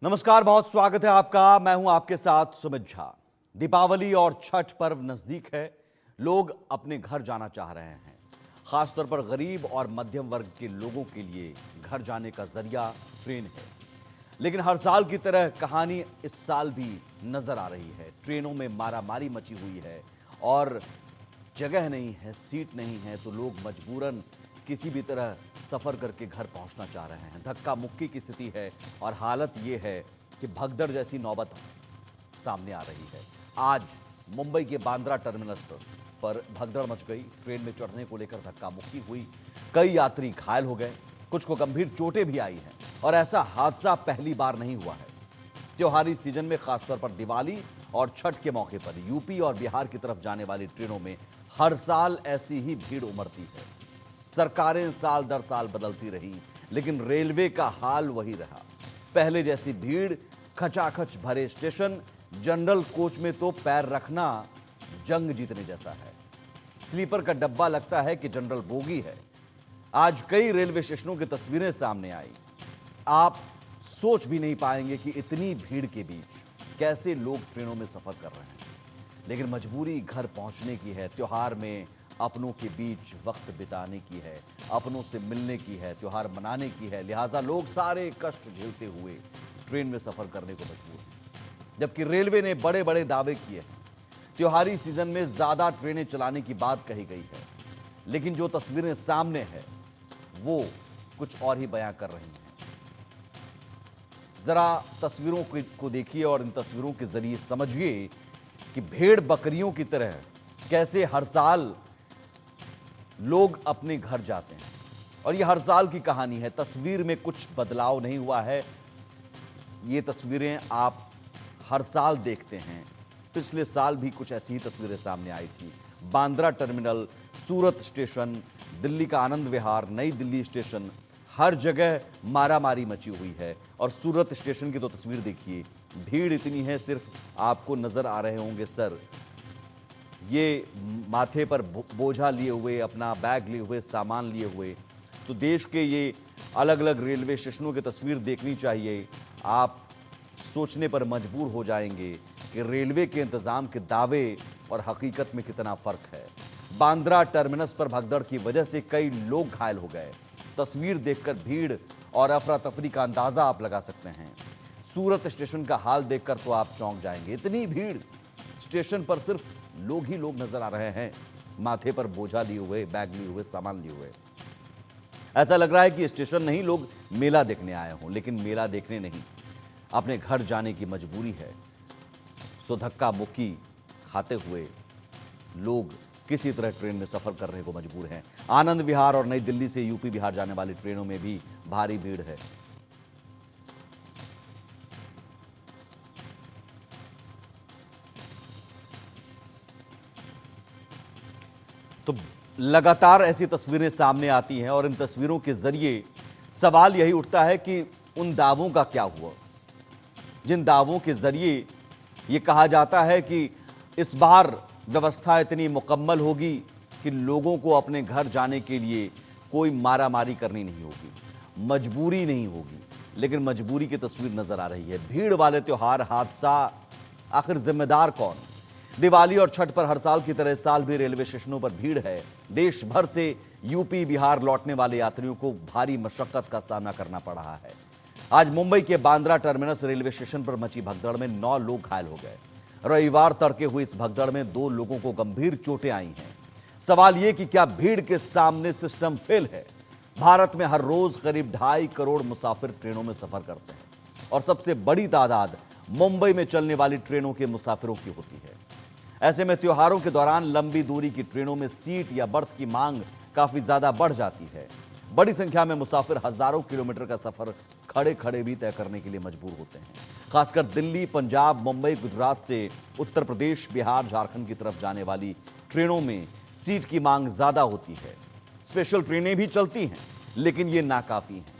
नमस्कार, बहुत स्वागत है आपका। मैं हूं आपके साथ सुमित झा। दीपावली और छठ पर्व नजदीक है। लोग अपने घर जाना चाह रहे हैं। खासतौर पर गरीब और मध्यम वर्ग के लोगों के लिए घर जाने का जरिया ट्रेन है। लेकिन हर साल की तरह कहानी इस साल भी नजर आ रही है। ट्रेनों में मारामारी मची हुई है और जगह नहीं है, सीट नहीं है, तो लोग मजबूरन किसी भी तरह सफर करके घर पहुंचना चाह रहे हैं। धक्का मुक्की की स्थिति है और हालत यह है कि भगदड़ जैसी नौबत सामने आ रही है। आज मुंबई के बांद्रा टर्मिनस पर भगदड़ मच गई। ट्रेन में चढ़ने को लेकर धक्का मुक्की हुई। कई यात्री घायल हो गए, कुछ को गंभीर चोटें भी आई हैं और ऐसा हादसा पहली बार नहीं हुआ है। त्योहारी सीजन में खासतौर पर दिवाली और छठ के मौके पर यूपी और बिहार की तरफ जाने वाली ट्रेनों में हर साल ऐसी ही भीड़ उमड़ती है। सरकारें साल दर साल बदलती रही, लेकिन रेलवे का हाल वही रहा। पहले जैसी भीड़, खचाखच भरे स्टेशन, जनरल कोच में तो पैर रखना जंग जीतने जैसा है। स्लीपर का डब्बा लगता है कि जनरल बोगी है। आज कई रेलवे स्टेशनों की तस्वीरें सामने आई। आप सोच भी नहीं पाएंगे कि इतनी भीड़ के बीच कैसे लोग ट्रेनों में सफर कर रहे हैं। लेकिन मजबूरी घर पहुंचने की है, त्योहार में अपनों के बीच वक्त बिताने की है, अपनों से मिलने की है, त्योहार मनाने की है। लिहाजा लोग सारे कष्ट झेलते हुए ट्रेन में सफर करने को मजबूर हैं। जबकि रेलवे ने बड़े बड़े दावे किए हैं। त्योहारी सीजन में ज्यादा ट्रेनें चलाने की बात कही गई है, लेकिन जो तस्वीरें सामने है वो कुछ और ही बयां कर रही हैं। जरा तस्वीरों को देखिए और इन तस्वीरों के जरिए समझिए कि भेड़ बकरियों की तरह कैसे हर साल लोग अपने घर जाते हैं। और ये हर साल की कहानी है। तस्वीर में कुछ बदलाव नहीं हुआ है। ये तस्वीरें आप हर साल देखते हैं। पिछले साल भी कुछ ऐसी ही तस्वीरें सामने आई थी। बांद्रा टर्मिनल, सूरत स्टेशन, दिल्ली का आनंद विहार, नई दिल्ली स्टेशन, हर जगह मारामारी मची हुई है। और सूरत स्टेशन की तो तस्वीर देखिए, भीड़ इतनी है, सिर्फ आपको नजर आ रहे होंगे सर, ये माथे पर बोझा लिए हुए, अपना बैग लिए हुए, सामान लिए हुए। तो देश के ये अलग अलग रेलवे स्टेशनों की तस्वीर देखनी चाहिए। आप सोचने पर मजबूर हो जाएंगे कि रेलवे के इंतजाम के दावे और हकीकत में कितना फर्क है। बांद्रा टर्मिनस पर भगदड़ की वजह से कई लोग घायल हो गए। तस्वीर देखकर भीड़ और अफरा तफरी का अंदाजा आप लगा सकते हैं। सूरत स्टेशन का हाल देखकर तो आप चौंक जाएंगे। इतनी भीड़, स्टेशन पर सिर्फ लोग ही लोग नजर आ रहे हैं, माथे पर बोझा लिए हुए, बैग लिए हुए, सामान लिए हुए। ऐसा लग रहा है कि स्टेशन नहीं, लोग मेला देखने आए हों। लेकिन मेला देखने नहीं, अपने घर जाने की मजबूरी है। सो धक्का मुक्की खाते हुए लोग किसी तरह ट्रेन में सफर करने को मजबूर हैं। आनंद विहार और नई दिल्ली से यूपी बिहार जाने वाली ट्रेनों में भी भारी भीड़ है। तो लगातार ऐसी तस्वीरें सामने आती हैं और इन तस्वीरों के जरिए सवाल यही उठता है कि उन दावों का क्या हुआ, जिन दावों के जरिए ये कहा जाता है कि इस बार व्यवस्था इतनी मुकम्मल होगी कि लोगों को अपने घर जाने के लिए कोई मारामारी करनी नहीं होगी, मजबूरी नहीं होगी। लेकिन मजबूरी की तस्वीर नजर आ रही है। भीड़ वाले त्योहार, हादसा, आखिर जिम्मेदार कौन? दिवाली और छठ पर हर साल की तरह इस साल भी रेलवे स्टेशनों पर भीड़ है। देश भर से यूपी बिहार लौटने वाले यात्रियों को भारी मशक्कत का सामना करना पड़ रहा है। आज मुंबई के बांद्रा टर्मिनस रेलवे स्टेशन पर मची भगदड़ में 9 लोग घायल हो गए। रविवार तड़के हुई इस भगदड़ में 2 लोगों को गंभीर चोटें आई हैं। सवाल यह कि क्या भीड़ के सामने सिस्टम फेल है? भारत में हर रोज करीब 2.5 करोड़ मुसाफिर ट्रेनों में सफर करते हैं और सबसे बड़ी तादाद मुंबई में चलने वाली ट्रेनों के मुसाफिरों की होती है। ऐसे में त्योहारों के दौरान लंबी दूरी की ट्रेनों में सीट या बर्थ की मांग काफी ज्यादा बढ़ जाती है। बड़ी संख्या में मुसाफिर हजारों किलोमीटर का सफर खड़े खड़े भी तय करने के लिए मजबूर होते हैं। खासकर दिल्ली, पंजाब, मुंबई, गुजरात से उत्तर प्रदेश, बिहार, झारखंड की तरफ जाने वाली ट्रेनों में सीट की मांग ज्यादा होती है। स्पेशल ट्रेनें भी चलती हैं, लेकिन ये नाकाफी हैं।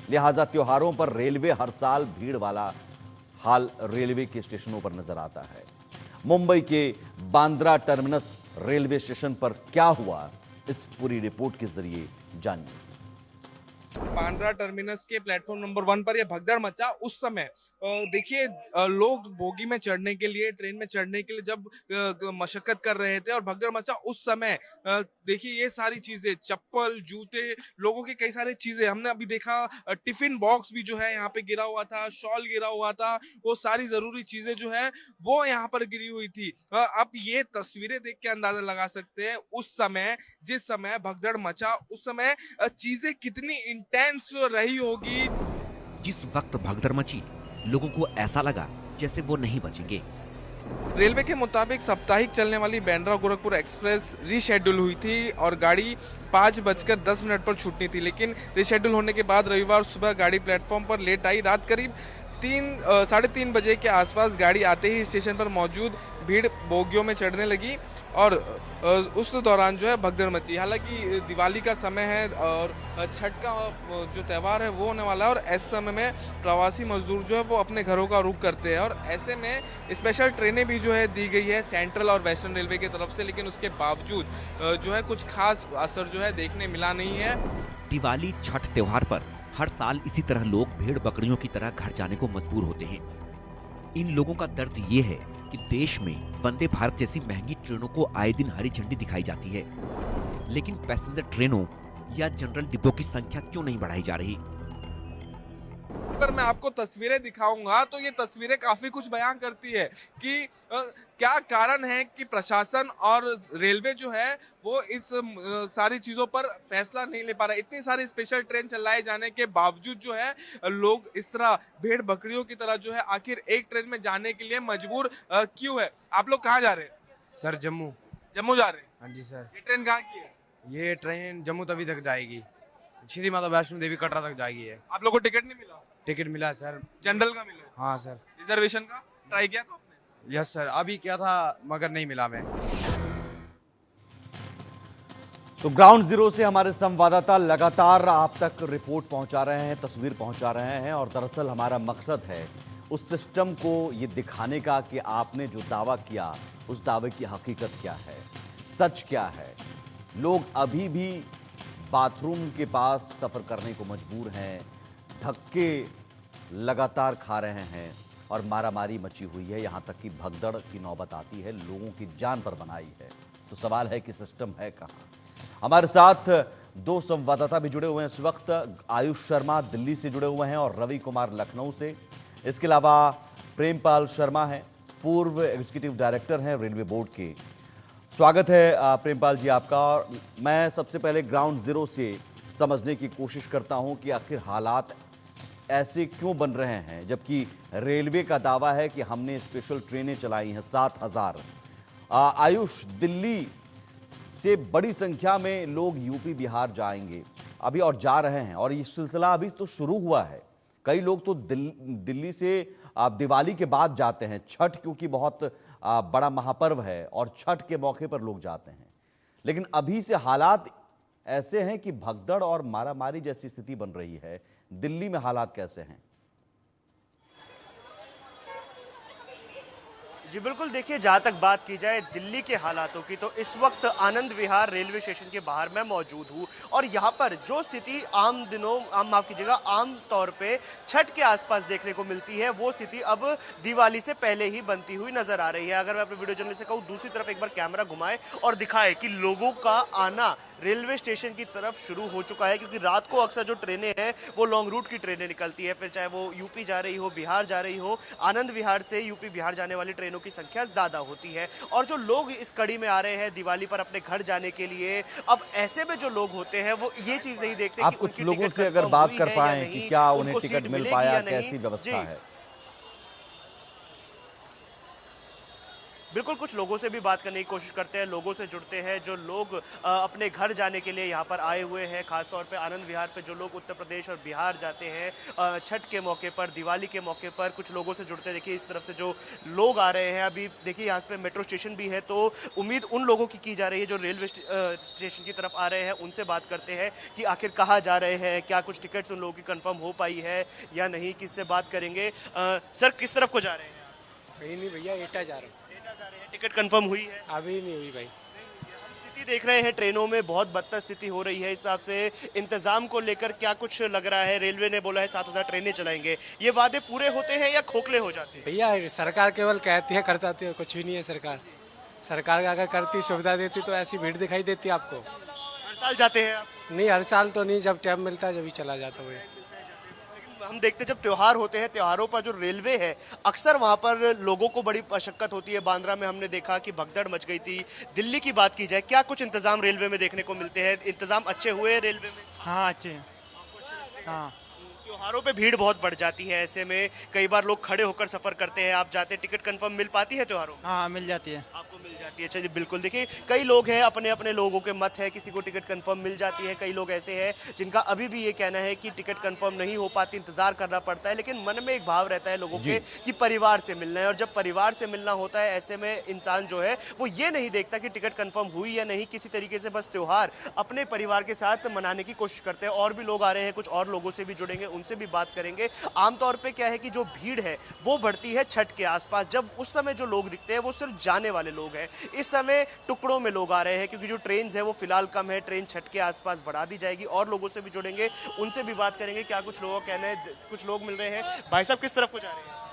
लिहाजा त्योहारों पर रेलवे हर साल भीड़ वाला हाल रेलवे के स्टेशनों पर नजर आता है। मुंबई के बांद्रा टर्मिनस रेलवे स्टेशन पर क्या हुआ, इस पूरी रिपोर्ट के जरिए जानिए। बांद्रा टर्मिनस के प्लेटफॉर्म नंबर 1 पर यह भगदड़ मचा। उस समय देखिए लोग बोगी में चढ़ने के लिए, ट्रेन में चढ़ने के लिए जब मशक्कत कर रहे थे और भगदड़ मचा उस समय देखिए ये सारी चीजें, चप्पल, जूते, लोगों के कई सारी चीजें हमने अभी देखा। टिफिन बॉक्स भी जो है यहाँ पे गिरा हुआ था, शॉल गिरा हुआ था, वो सारी जरूरी चीजें जो है वो यहाँ पर गिरी हुई थी। अब ये तस्वीरें देख के अंदाजा लगा सकते हैं उस समय, जिस समय भगदड़ मचा उस समय चीजें कितनी इंटेंस रही होगी। जिस वक्त भगदड़ मची, लोगों को ऐसा लगा जैसे वो नहीं बचेंगे। रेलवे के मुताबिक साप्ताहिक चलने वाली बांद्रा गोरखपुर एक्सप्रेस रीशेड्यूल हुई थी और गाड़ी 5:10 पर छूटनी थी, लेकिन रीशेड्यूल होने के बाद रविवार सुबह गाड़ी प्लेटफॉर्म पर लेट आई। रात करीब 3-3:30 बजे के आसपास गाड़ी आते ही स्टेशन पर मौजूद भीड़ बोगियों में चढ़ने लगी और उस दौरान जो है भगदड़ मची। हालांकि दिवाली का समय है और छठ का जो त्यौहार है वो होने वाला है और ऐसे समय में प्रवासी मजदूर जो है वो अपने घरों का रुख करते हैं और ऐसे में स्पेशल ट्रेनें भी जो है दी गई है सेंट्रल और वेस्टर्न रेलवे की तरफ से, लेकिन उसके बावजूद जो है कुछ खास असर जो है देखने मिला नहीं है। दिवाली छठ त्योहार पर हर साल इसी तरह लोग भेड़ बकरियों की तरह घर जाने को मजबूर होते हैं। इन लोगों का दर्द ये है कि देश में वंदे भारत जैसी महंगी ट्रेनों को आए दिन हरी झंडी दिखाई जाती है, लेकिन पैसेंजर ट्रेनों या जनरल डिब्बों की संख्या क्यों नहीं बढ़ाई जा रही? अगर मैं आपको तस्वीरें दिखाऊंगा तो ये तस्वीरें काफी कुछ बयान करती है कि क्या कारण है कि प्रशासन और रेलवे जो है वो इस सारी चीजों पर फैसला नहीं ले पा रहा। इतनी सारी स्पेशल ट्रेन चलाए जाने के बावजूद जो है लोग इस तरह भेड़ बकरियों की तरह जो है आखिर एक ट्रेन में जाने के लिए मजबूर क्यों है? आप लोग कहाँ जा रहे हैं? सर जम्मू। जम्मू जा रहे हैं? हाँ जी सर। ये ट्रेन कहाँ की है? ये ट्रेन जम्मू तवी तक जाएगी, श्री माता वैष्णो देवी कटरा तक जाएगी। है आप लोग को टिकट नहीं मिला? टिकट मिला सर। जनरल का मिला? हाँ सर। रिजर्वेशन का ट्राई किया था आपने? यस सर, अभी क्या था मगर नहीं मिला मैं। तो ग्राउंड जीरो से हमारे संवाददाता लगातार आप तक रिपोर्ट पहुंचा रहे हैं, तस्वीर पहुंचा रहे हैं और दरअसल हमारा मकसद है उस सिस्टम को ये दिखाने का कि आपने जो दावा किया उस दावे की हकीकत क्या है, सच क्या है। लोग अभी भी बाथरूम के पास सफर करने को मजबूर हैं, धक्के लगातार खा रहे हैं और मारामारी मची हुई है, यहां तक कि भगदड़ की नौबत आती है, लोगों की जान पर बनाई है। तो सवाल है कि सिस्टम है कहां? हमारे साथ दो संवाददाता भी जुड़े हुए हैं इस वक्त। आयुष शर्मा दिल्ली से जुड़े हुए हैं और रवि कुमार लखनऊ से। इसके अलावा प्रेमपाल शर्मा हैं, पूर्व एग्जीक्यूटिव डायरेक्टर हैं रेलवे बोर्ड के। स्वागत है प्रेमपाल जी आपका। और मैं सबसे पहले ग्राउंड जीरो से समझने की कोशिश करता हूं कि आखिर हालात ऐसे क्यों बन रहे हैं, जबकि रेलवे का दावा है कि हमने स्पेशल ट्रेनें चलाई हैं 7,000। आयुष, दिल्ली से बड़ी संख्या में लोग यूपी बिहार जाएंगे अभी और जा रहे हैं और ये सिलसिला अभी तो शुरू हुआ है। कई लोग तो दिल्ली से दिवाली के बाद जाते हैं, छठ क्योंकि बहुत बड़ा महापर्व है और छठ के मौके पर लोग जाते हैं। लेकिन अभी से हालात ऐसे हैं कि भगदड़ और मारामारी जैसी स्थिति बन रही है। दिल्ली में हालात कैसे हैं? जी बिल्कुल, देखिए जहाँ तक बात की जाए दिल्ली के हालातों की तो इस वक्त आनंद विहार रेलवे स्टेशन के बाहर मैं मौजूद हूँ और यहाँ पर जो स्थिति आम तौर पे छठ के आसपास देखने को मिलती है वो स्थिति अब दिवाली से पहले ही बनती हुई नजर आ रही है। अगर मैं अपने वीडियो जर्नलिस्ट से कहूँ दूसरी तरफ एक बार कैमरा घुमाए और दिखाए कि लोगों का आना रेलवे स्टेशन की तरफ शुरू हो चुका है, क्योंकि रात को अक्सर जो ट्रेनें हैं वो लॉन्ग रूट की ट्रेनें निकलती है, फिर चाहे वो यूपी जा रही हो, बिहार जा रही हो, आनंद विहार से यूपी बिहार जाने वाली ट्रेनों की संख्या ज्यादा होती है। और जो लोग इस कड़ी में आ रहे हैं दिवाली पर अपने घर जाने के लिए, अब ऐसे में जो लोग होते हैं वो ये चीज नहीं देखते आप कुछ लोगों से अगर बात कर पाए कि क्या उन्हें टिकट मिल पाया, कैसी व्यवस्था है? बिल्कुल, कुछ लोगों से भी बात करने की कोशिश करते हैं, लोगों से जुड़ते हैं जो लोग अपने घर जाने के लिए यहाँ पर आए हुए हैं। खासतौर पे आनंद विहार पे जो लोग उत्तर प्रदेश और बिहार जाते हैं छठ के मौके पर, दिवाली के मौके पर, कुछ लोगों से जुड़ते हैं। देखिए इस तरफ से जो लोग आ रहे हैं, अभी देखिए यहाँ पे मेट्रो स्टेशन भी है, तो उम्मीद उन लोगों की जा रही है जो रेलवे स्टेशन की तरफ आ रहे हैं। उनसे बात करते हैं कि आखिर कहाँ जा रहे हैं, क्या कुछ टिकट्स उन लोगों की कन्फर्म हो पाई है या नहीं, किससे बात करेंगे। सर किस तरफ को जा रहे हैं? कहीं नहीं भैया, एटा जा रहे हैं। टिकट कंफर्म हुई है? अभी नहीं हुई भाई। स्थिति देख रहे हैं ट्रेनों में बहुत बदतर स्थिति हो रही है। इस हिसाब से इंतजाम को लेकर क्या कुछ लग रहा है? रेलवे ने बोला है 7,000 ट्रेनें चलाएंगे, ये वादे पूरे होते हैं या खोखले हो जाते हैं? भैया सरकार केवल कहती है करताती है, कुछ भी नहीं है। सरकार अगर करती सुविधा देती तो ऐसी भीड़ दिखाई देती आपको। हर साल जाते हैं आप? नहीं, हर साल तो नहीं, जब टाइम मिलता है जब ही चला जाता हुए। हम देखते हैं जब त्योहार होते हैं, त्योहारों पर जो रेलवे है अक्सर वहां पर लोगों को बड़ी मशक्कत होती है। बांद्रा में हमने देखा कि भगदड़ मच गई थी। दिल्ली की बात की जाए, क्या कुछ इंतजाम रेलवे में देखने को मिलते हैं? इंतजाम अच्छे हुए हैं रेलवे में? हाँ अच्छे हैं। हाँ त्योहारों पे भीड़ बहुत बढ़ जाती है, ऐसे में कई बार लोग खड़े होकर सफर करते हैं। आप जाते, टिकट कंफर्म मिल पाती है त्योहारों में? हाँ मिल जाती है। आपको मिल जाती है? चलिए बिल्कुल। देखिए कई लोग हैं, अपने अपने लोगों के मत है, किसी को टिकट कंफर्म मिल जाती है, कई लोग ऐसे हैं जिनका अभी भी ये कहना है कि टिकट कंफर्म नहीं हो पाती, इंतजार करना पड़ता है। लेकिन मन में एक भाव रहता है लोगों के कि परिवार से मिलना है, और जब परिवार से मिलना होता है ऐसे में इंसान जो है वो ये नहीं देखता कि टिकट कंफर्म हुई या नहीं, किसी तरीके से बस त्योहार अपने परिवार के साथ मनाने की कोशिश करते हैं। और भी लोग आ रहे हैं, कुछ और लोगों से भी जुड़ेंगे, उनसे भी बात करेंगे। आमतौर पे क्या है कि जो भीड़ है वो बढ़ती है छठ के आसपास, जब उस समय जो लोग दिखते हैं वो सिर्फ जाने वाले लोग हैं। इस समय टुकड़ों में लोग आ रहे हैं क्योंकि जो ट्रेन है वो फिलहाल कम है। ट्रेन छठ के आसपास बढ़ा दी जाएगी। और लोगों से भी जुड़ेंगे, उनसे भी बात करेंगे क्या कुछ लोगों का कहना है। कुछ लोग मिल रहे हैं। भाई साहब किस तरफ को जा रहे हैं?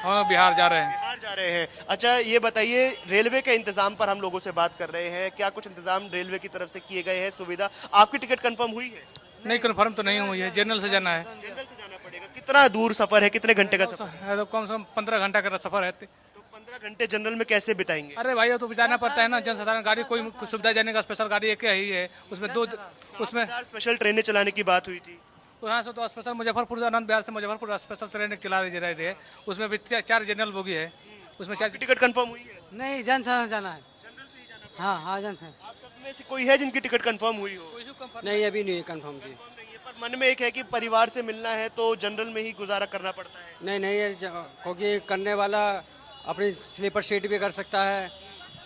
हाँ बिहार जा रहे हैं। बिहार जा रहे हैं। अच्छा ये बताइए, रेलवे के इंतजाम पर हम लोगों से बात कर रहे हैं, क्या कुछ इंतजाम रेलवे की तरफ से किए गए हैं? सुविधा, आपकी टिकट कंफर्म हुई है? नहीं कंफर्म तो नहीं हुई है, जनरल से जाना है। जनरल से जाना पड़ेगा। कितना दूर सफर है, कितने घंटे का सफर? है तो कम से कम 15 घंटा का सफर है। तो 15 घंटे जनरल में कैसे बिताएंगे? अरे भाई वो तो जाना पड़ता है ना, जनसाधारण गाड़ी कोई सुविधा जाने का स्पेशल गाड़ी एक ही है, उसमें दो, उसमें 7,000 स्पेशल ट्रेनें चलाने की बात हुई थी। यहाँ से तो स्पेशल मुजफ्फरपुर, आनंद विहार से मुजफ्फरपुर स्पेशल ट्रेन चला रही है, उसमें भी 4 जनरल बोगी है, उसमें 4 टिकट कंफर्म हुई है? नहीं, जन से जाना है। जनरल से ही जाना पड़ेगा। हाँ हाँ, जन से। आप सब में से कोई है जिनकी टिकट कंफर्म हुई हो? नहीं, अभी नहीं कंफर्म जी। कंफर्म नहीं है, पर मन में एक है कि परिवार से मिलना है तो जनरल में ही गुजारा करना पड़ता है। नहीं नहीं, क्योंकि करने वाला अपनी स्लीपर सीट भी कर सकता है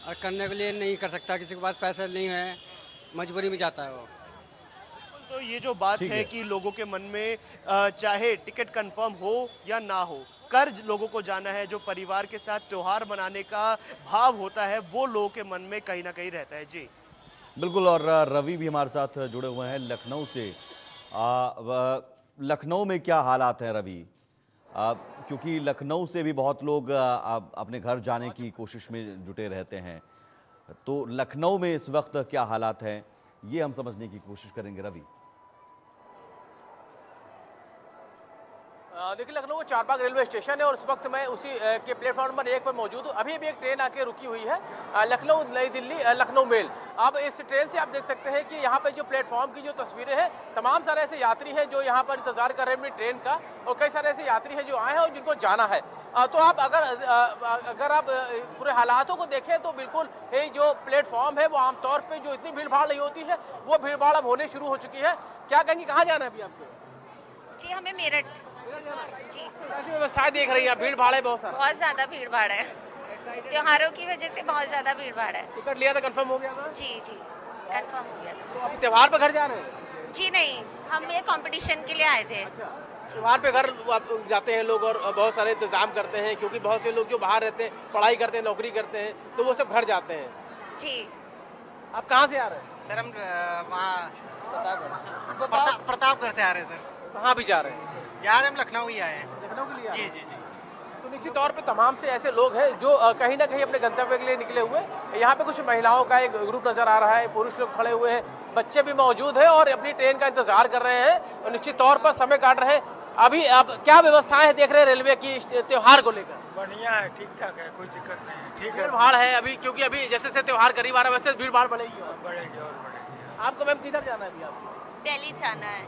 और करने के लिए नहीं कर सकता, किसी के पास पैसा नहीं है, मजबूरी में जाता है वो। तो ये जो बात ठीक है है कि लोगों के मन में चाहे टिकट कंफर्म हो या ना हो, कर्ज लोगों को जाना है, जो परिवार के साथ त्योहार मनाने का भाव होता है वो लोगों के मन में कहीं ना कहीं रहता है। जी बिल्कुल। और रवि भी हमारे साथ जुड़े हुए हैं लखनऊ से। लखनऊ में क्या हालात हैं रवि? क्योंकि लखनऊ से भी बहुत लोग अपने घर जाने की कोशिश में जुटे रहते हैं, तो लखनऊ में इस वक्त क्या हालात हैं ये हम समझने की कोशिश करेंगे। रवि, देखिए लखनऊ चारबाग रेलवे स्टेशन है और इस वक्त मैं उसी के प्लेटफॉर्म पर 1 पर मौजूद हूँ। अभी भी एक ट्रेन आके रुकी हुई है, लखनऊ नई दिल्ली लखनऊ मेल। अब इस ट्रेन से आप देख सकते हैं कि यहाँ पर जो प्लेटफॉर्म की जो तस्वीरें हैं, तमाम सारे ऐसे यात्री हैं जो यहाँ पर इंतजार कर रहे हैं अपनी ट्रेन का, और कई सारे ऐसे यात्री हैं जो आए हैं और जिनको जाना है। तो आप अगर आप पूरे हालातों को देखें तो बिल्कुल ये जो प्लेटफॉर्म है वो आमतौर पर जो इतनी भीड़ भाड़ नहीं होती है वो भीड़ भाड़ अब होने शुरू हो चुकी है। क्या कहेंगे, कहाँ जाना है अभी आपको? जी हमें मेरठ जी। कैसी व्यवस्थाएं देख रही हैं? भीड़ भाड़ है बहुत सारा। बहुत ज्यादा भीड़ भाड़ है, त्योहारों की वजह से बहुत ज्यादा भीड़ भाड़ है। टिकट लिया था, कंफर्म हो गया था? जी जी कंफर्म हो गया था। तो अभी त्योहार पे घर जा रहे हैं? जी नहीं, हम ये कंपटीशन के लिए आए थे। त्योहार पे घर जाते हैं लोग और बहुत सारे इंतजाम करते हैं, क्योंकि बहुत से लोग जो बाहर रहते हैं, पढ़ाई करते हैं, नौकरी करते हैं, तो वो सब घर जाते हैं। जी आप कहाँ से आ रहे हैं? सर हम वहाँ प्रतापगढ़ से आ रहे हैं सर। कहाँ भी जा रहे हैं? जा रहे हैं, हम लखनऊ ही आए हैं। लखनऊ के लिए? जी जी जी। तो निश्चित तौर पे तमाम से ऐसे लोग हैं जो कहीं ना कहीं अपने गंतव्य के लिए निकले हुए। यहाँ पे कुछ महिलाओं का एक ग्रुप नजर आ रहा है, पुरुष लोग खड़े हुए हैं, बच्चे भी मौजूद हैं और अपनी ट्रेन का इंतजार कर रहे हैं और निश्चित तौर पर समय काट रहे हैं। अभी आप क्या व्यवस्थाएं देख रहे हैं रेलवे की त्योहार को लेकर? बढ़िया है, ठीक ठाक है, कोई दिक्कत नहीं है, ठीक है। भीड़ भाड़ है अभी, क्योंकि अभी जैसे जैसे त्योहार करीब आ रहा है वैसे भीड़ भाड़ बढ़ेगी और बढ़ेगी और बढ़ेगी। आपको मैम किधर जाना है अभी? आपको दिल्ली जाना है।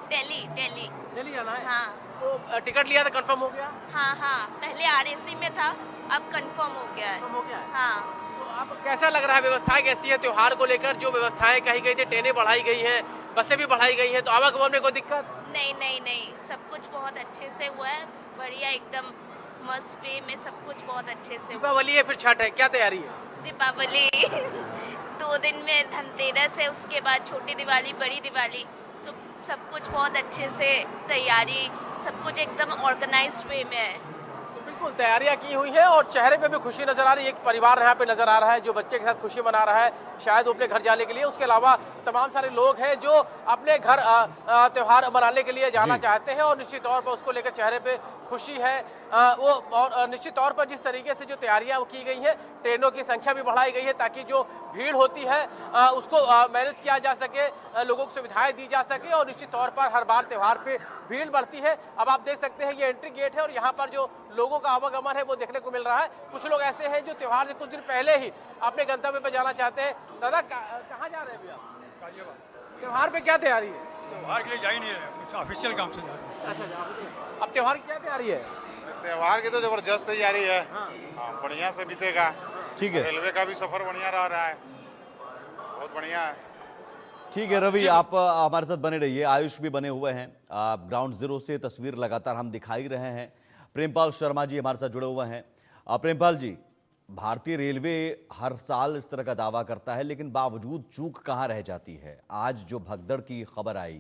दिल्ली दिल्ली दिल्ली जाना है? हाँ तो टिकट लिया था, कंफर्म हो गया? हाँ हाँ, पहले RAC में था, अब कंफर्म हो गया है। कंफर्म हो गया है? हाँ। तो आपको कैसा लग रहा है, व्यवस्थाएं कैसी है त्योहार को लेकर? जो व्यवस्थाएं कही गई थी, ट्रेनें बढ़ाई गई हैं, बसें भी बढ़ाई गई हैं, तो आवागमन में कोई दिक्कत? नहीं नहीं नहीं, सब कुछ बहुत अच्छे से हुआ है, बढ़िया एकदम मस्त वे में सब कुछ बहुत अच्छे से हुआ। दीपावली है फिर छठ है, क्या तैयारी है? दीपावली 2 दिन में धनतेरस है, उसके बाद छोटी दिवाली, बड़ी दिवाली, तो सब कुछ बहुत अच्छे से तैयारी, सब कुछ एकदम ऑर्गेनाइज्ड वे में है। तो बिल्कुल तैयारियां की हुई है और चेहरे पे भी खुशी नजर आ रही है। एक परिवार यहाँ पे नजर आ रहा है जो बच्चे के साथ खुशी मना रहा है, शायद वो अपने घर जाने के लिए। उसके अलावा तमाम सारे लोग हैं जो अपने घर त्योहार मनाने के लिए जाना चाहते हैं और निश्चित तौर पर उसको लेकर चेहरे पे खुशी है। वो और निश्चित तौर पर जिस तरीके से जो तैयारियां की गई हैं, ट्रेनों की संख्या भी बढ़ाई गई है ताकि जो भीड़ होती है उसको मैनेज किया जा सके, लोगों को सुविधाएं दी जा सके और निश्चित तौर पर हर बार त्योहार पे भीड़ बढ़ती है। अब आप देख सकते हैं ये एंट्री गेट है और यहाँ पर जो लोगों का आवागमन है वो देखने को मिल रहा है। कुछ लोग ऐसे हैं जो त्योहार से कुछ दिन पहले ही अपने गंतव्य पे जाना चाहते हैं। दादा कहाँ जा रहे हैं अभी आप? त्योहार पे क्या तैयारी है? त्योहार के लिए जा ही नहीं रहे, कुछ ऑफिशियल काम से जा रहे हैं। अच्छा, अब त्योहार की क्या तैयारी है? त्योहार की तो जबरदस्त तैयारी है। हाँ, बढ़िया से बीतेगा। ठीक है, रेलवे का भी सफर बढ़िया रहा है, बहुत बढ़िया है। ठीक है रवि, आप हमारे साथ बने रहिए। आयुष भी बने हुए हैं, ग्राउंड जीरो से तस्वीर लगातार हम दिखाई रहे हैं। प्रेमपाल शर्मा जी हमारे साथ जुड़े हुए हैं। प्रेमपाल जी, भारतीय रेलवे हर साल इस तरह का दावा करता है, लेकिन बावजूद चूक कहाँ रह जाती है? आज जो भगदड़ की खबर आई,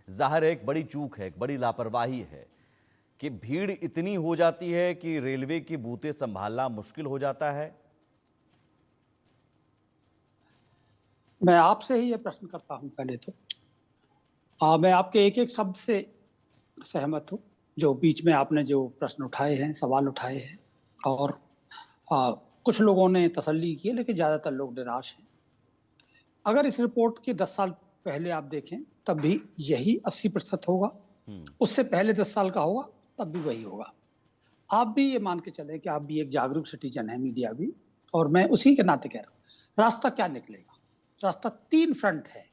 जाहिर है एक बड़ी चूक है, एक बड़ी लापरवाही है कि भीड़ इतनी हो जाती है कि रेलवे की बूतें संभालना मुश्किल हो जाता है। मैं आपसे ही ये प्रश्न करता हूं। पहले तो मैं आपके एक एक शब्द से सहमत हूं जो बीच में आपने जो प्रश्न उठाए हैं, सवाल उठाए हैं, और कुछ लोगों ने तसल्ली की है लेकिन ज़्यादातर लोग निराश हैं। अगर इस रिपोर्ट के 10 साल पहले आप देखें तब भी यही 80% होगा, उससे पहले 10 साल का होगा तब भी वही होगा। आप भी ये मान के चले कि आप भी एक जागरूक सिटीजन है, मीडिया भी, और मैं उसी के नाते कह रहा हूँ। रास्ता क्या निकलेगा? रास्ता 3 फ्रंट है।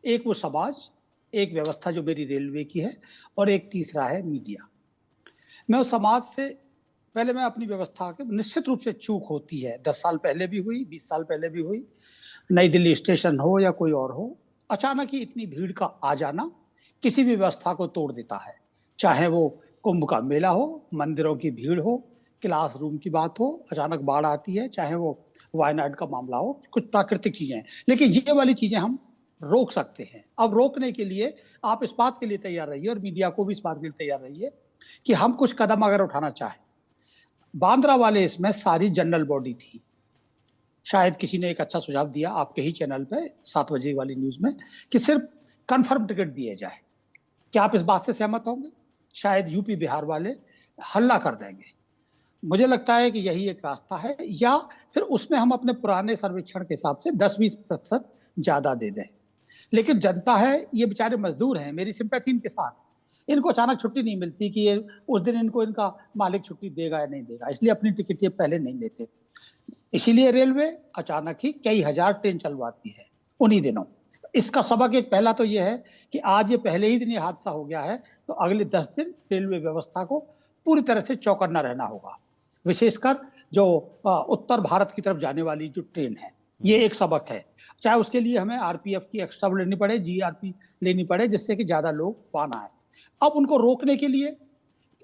एक वो समाज, एक व्यवस्था जो मेरी रेलवे की है, और एक तीसरा है मीडिया। मैं उस समाज से पहले मैं अपनी व्यवस्था के निश्चित रूप से चूक होती है, 10 साल पहले भी हुई, 20 साल पहले भी हुई, नई दिल्ली स्टेशन हो या कोई और हो, अचानक ही इतनी भीड़ का आ जाना किसी भी व्यवस्था को तोड़ देता है। चाहे वो कुंभ का मेला हो, मंदिरों की भीड़ हो, क्लासरूम की बात हो, अचानक बाढ़ आती है, चाहे वो वायनाड का मामला हो, कुछ प्राकृतिक चीजें हैं, लेकिन ये वाली चीजें हम रोक सकते हैं। अब रोकने के लिए आप इस बात के लिए तैयार रहिए और मीडिया को भी इस बात के लिए तैयार रहिए कि हम कुछ कदम अगर उठाना चाहें। बांद्रा वाले इसमें सारी जनरल बॉडी थी। शायद किसी ने एक अच्छा सुझाव दिया आपके ही चैनल पे 7 बजे वाली न्यूज में कि सिर्फ कंफर्म टिकट दिए जाए। क्या आप इस बात से सहमत होंगे? शायद यूपी बिहार वाले हल्ला कर देंगे। मुझे लगता है कि यही एक रास्ता है, या फिर उसमें हम अपने पुराने सर्वेक्षण के हिसाब से 10-20% ज्यादा दे दें। लेकिन जनता है, ये बेचारे मजदूर हैं, मेरी सिंपैथी इनके साथ है। इनको अचानक छुट्टी नहीं मिलती कि ये उस दिन इनको इनका मालिक छुट्टी देगा या नहीं देगा, इसलिए अपनी टिकट ये पहले नहीं लेते। इसीलिए रेलवे अचानक ही कई हजार ट्रेन चलवाती है उन्हीं दिनों। इसका सबक एक पहला तो ये है कि आज ये पहले ही दिन ये हादसा हो गया है, तो अगले 10 दिन रेलवे व्यवस्था को पूरी तरह से चौकन्ना रहना होगा। विशेषकर जो उत्तर भारत की तरफ जाने वाली जो ट्रेन है, ये एक सबक है। चाहे उसके लिए हमें आरपीएफ की एक्स्ट्रा लेनी पड़े, जीआरपी लेनी पड़े, जिससे कि ज्यादा लोग पाना है। अब उनको रोकने के लिए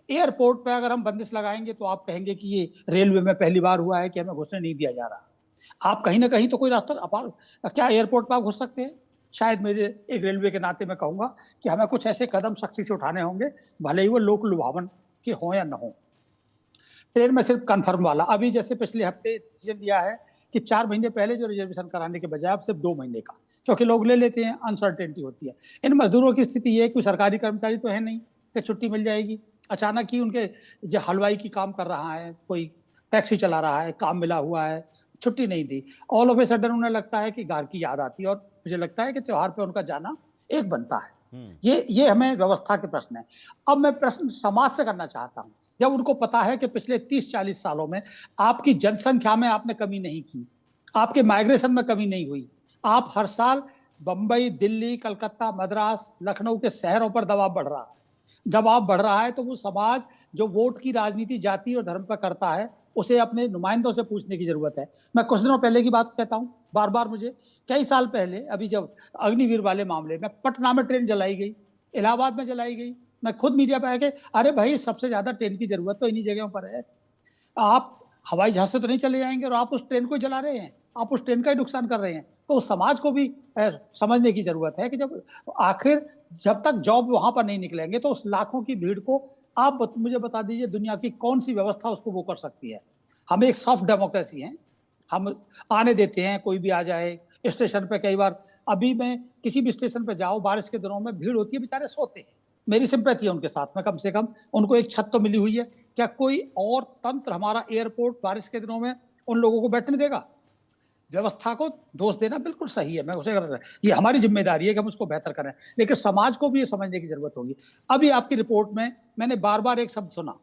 एयरपोर्ट पे अगर हम बंदिश लगाएंगे तो आप कहेंगे कि ये रेलवे में पहली बार हुआ है कि हमें घुसने नहीं दिया जा रहा। आप कहीं ना कहीं तो कोई रास्ता, क्या एयरपोर्ट पर आप घुस सकते हैं? शायद मेरे एक रेलवे के नाते मैं कहूँगा कि हमें कुछ ऐसे कदम सख्ती से उठाने होंगे, भले ही वो लोक लुभावन के हों या न हो। ट्रेन में सिर्फ कन्फर्म वाला, अभी जैसे पिछले हफ्ते डिसीजन लिया है कि 4 महीने पहले जो रिजर्वेशन कराने के बजाय अब सिर्फ 2 महीने का, क्योंकि लोग ले लेते हैं, अनसर्टेनिटी होती है। इन मजदूरों की स्थिति ये है, कोई सरकारी कर्मचारी तो है नहीं कि छुट्टी मिल जाएगी। अचानक ही उनके जो हलवाई की काम कर रहा है, कोई टैक्सी चला रहा है, काम मिला हुआ है, छुट्टी नहीं दी, ऑल ऑफ ए सडन उन्हें लगता है कि घर की याद आती है, और मुझे लगता है कि त्योहार पे उनका जाना एक बनता है। ये हमें व्यवस्था के प्रश्न है। अब मैं प्रश्न समाज से करना चाहता हूँ। जब उनको पता है कि पिछले 30-40 सालों में आपकी जनसंख्या में आपने कमी नहीं की, आपके माइग्रेशन में कमी नहीं हुई, आप हर साल बंबई, दिल्ली, कलकत्ता, मद्रास, लखनऊ के शहरों पर दबाव बढ़ रहा है। जब आप बढ़ रहा है तो वो समाज जो वोट की राजनीति जाति और धर्म पर करता है, उसे अपने नुमाइंदों से पूछने की जरूरत है। मैं कुछ दिनों पहले की बात कहता हूँ, बार बार मुझे कई साल पहले, अभी जब अग्निवीर वाले मामले में पटना में ट्रेन जलाई गई, इलाहाबाद में जलाई गई, मैं खुद मीडिया पे आके, अरे भाई सबसे ज्यादा ट्रेन की जरूरत तो इन्हीं जगहों पर है। आप हवाई जहाज से तो नहीं चले जाएंगे और आप उस ट्रेन को जला रहे हैं, आप उस ट्रेन का ही नुकसान कर रहे हैं। तो उस समाज को भी समझने की जरूरत है कि जब तक जॉब वहां पर नहीं निकलेंगे तो उस लाखों की भीड़ को आप मुझे बता दीजिए दुनिया की कौन सी व्यवस्था उसको वो कर सकती है। हम एक सॉफ्ट डेमोक्रेसी हैं, हम आने देते हैं, कोई भी आ जाए। स्टेशन पे कई बार, अभी मैं किसी भी स्टेशन पे जाओ, बारिश के दिनों में भीड़ होती है, बेचारे सोते हैं, मेरी सिंपैथी है उनके साथ में, कम से कम उनको एक छत तो मिली हुई है। क्या कोई और तंत्र हमारा एयरपोर्ट बारिश के दिनों में उन लोगों को बैठने देगा? व्यवस्था को दोष देना बिल्कुल सही है, मैं उसे करता, ये हमारी जिम्मेदारी है कि हम उसको बेहतर करें, लेकिन समाज को भी ये समझने की जरूरत होगी। अभी आपकी रिपोर्ट में मैंने बार बार एक शब्द सुना,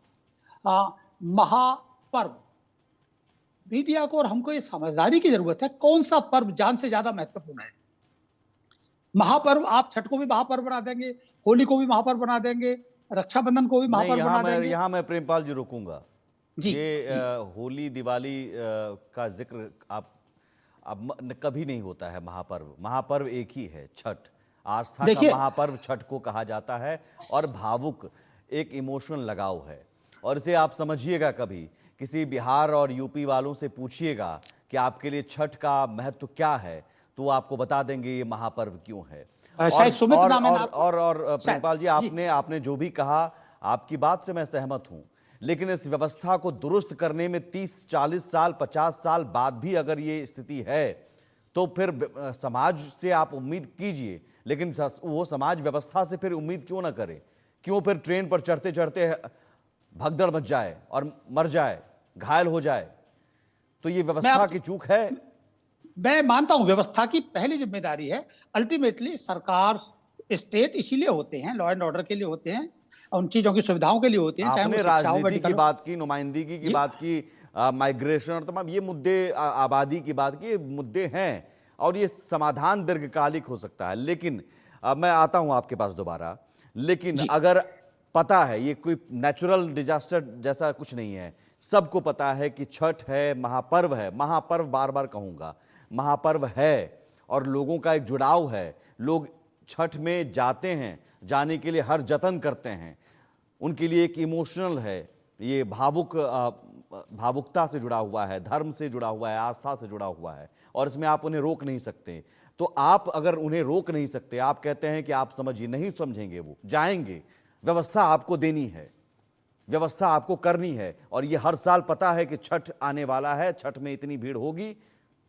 महापर्व। मीडिया को और हमको ये समझदारी की जरूरत है, कौन सा पर्व जान से ज्यादा महत्वपूर्ण है। महापर्व, आप छठ को भी महापर्व बना देंगे, होली को भी महापर्व बना देंगे, रक्षाबंधन को भी महापर्व बना देंगे। यहाँ मैं प्रेमपाल जी रुकूंगा जी, ये होली दिवाली का जिक्र आप अब कभी नहीं होता है। महापर्व एक ही है, छठ। आस्था का महापर्व छठ को कहा जाता है और भावुक एक इमोशनल लगाव है। और इसे आप समझिएगा, कभी किसी बिहार और यूपी वालों से पूछिएगा कि आपके लिए छठ का महत्व क्या है, तो आपको बता देंगे ये महापर्व क्यों है। और प्रेमपाल जी, आपने जो भी कहा, आपकी बात से मैं सहमत हूं, लेकिन इस व्यवस्था को दुरुस्त करने में 30-40 साल 50 साल बाद भी अगर ये स्थिति है तो फिर समाज से आप उम्मीद कीजिए, लेकिन वो समाज व्यवस्था से फिर उम्मीद क्यों ना करे? क्यों फिर ट्रेन पर चढ़ते चढ़ते भगदड़ मच जाए और मर जाए, घायल हो जाए? तो ये व्यवस्था की चूक है। मैं मानता हूं व्यवस्था की पहली जिम्मेदारी है। अल्टीमेटली सरकार, स्टेट इसीलिए होते हैं, लॉ एंड ऑर्डर के लिए होते हैं, उन चीजों की सुविधाओं के लिए होते हैं। आपने राजनीति की बात की, नुमाइंदगी की बात की, माइग्रेशन और तमाम ये मुद्दे, आबादी की बात की, ये मुद्दे हैं और ये समाधान दीर्घकालिक हो सकता है। लेकिन मैं आता हूं आपके पास दोबारा, लेकिन अगर पता है ये कोई नेचुरल डिजास्टर जैसा कुछ नहीं है, सबको पता है कि छठ है, महापर्व है, महापर्व बार बार कहूंगा, महापर्व है और लोगों का एक जुड़ाव है, लोग छठ में जाते हैं, जाने के लिए हर जतन करते हैं, उनके लिए एक इमोशनल है, ये भावुकता से जुड़ा हुआ है, धर्म से जुड़ा हुआ है, आस्था से जुड़ा हुआ है, और इसमें आप उन्हें रोक नहीं सकते। तो आप अगर उन्हें रोक नहीं सकते, आप कहते हैं कि आप समझिए, नहीं समझेंगे, वो जाएंगे, व्यवस्था आपको देनी है, व्यवस्था आपको करनी है। और ये हर साल पता है कि छठ आने वाला है, छठ में इतनी भीड़ होगी,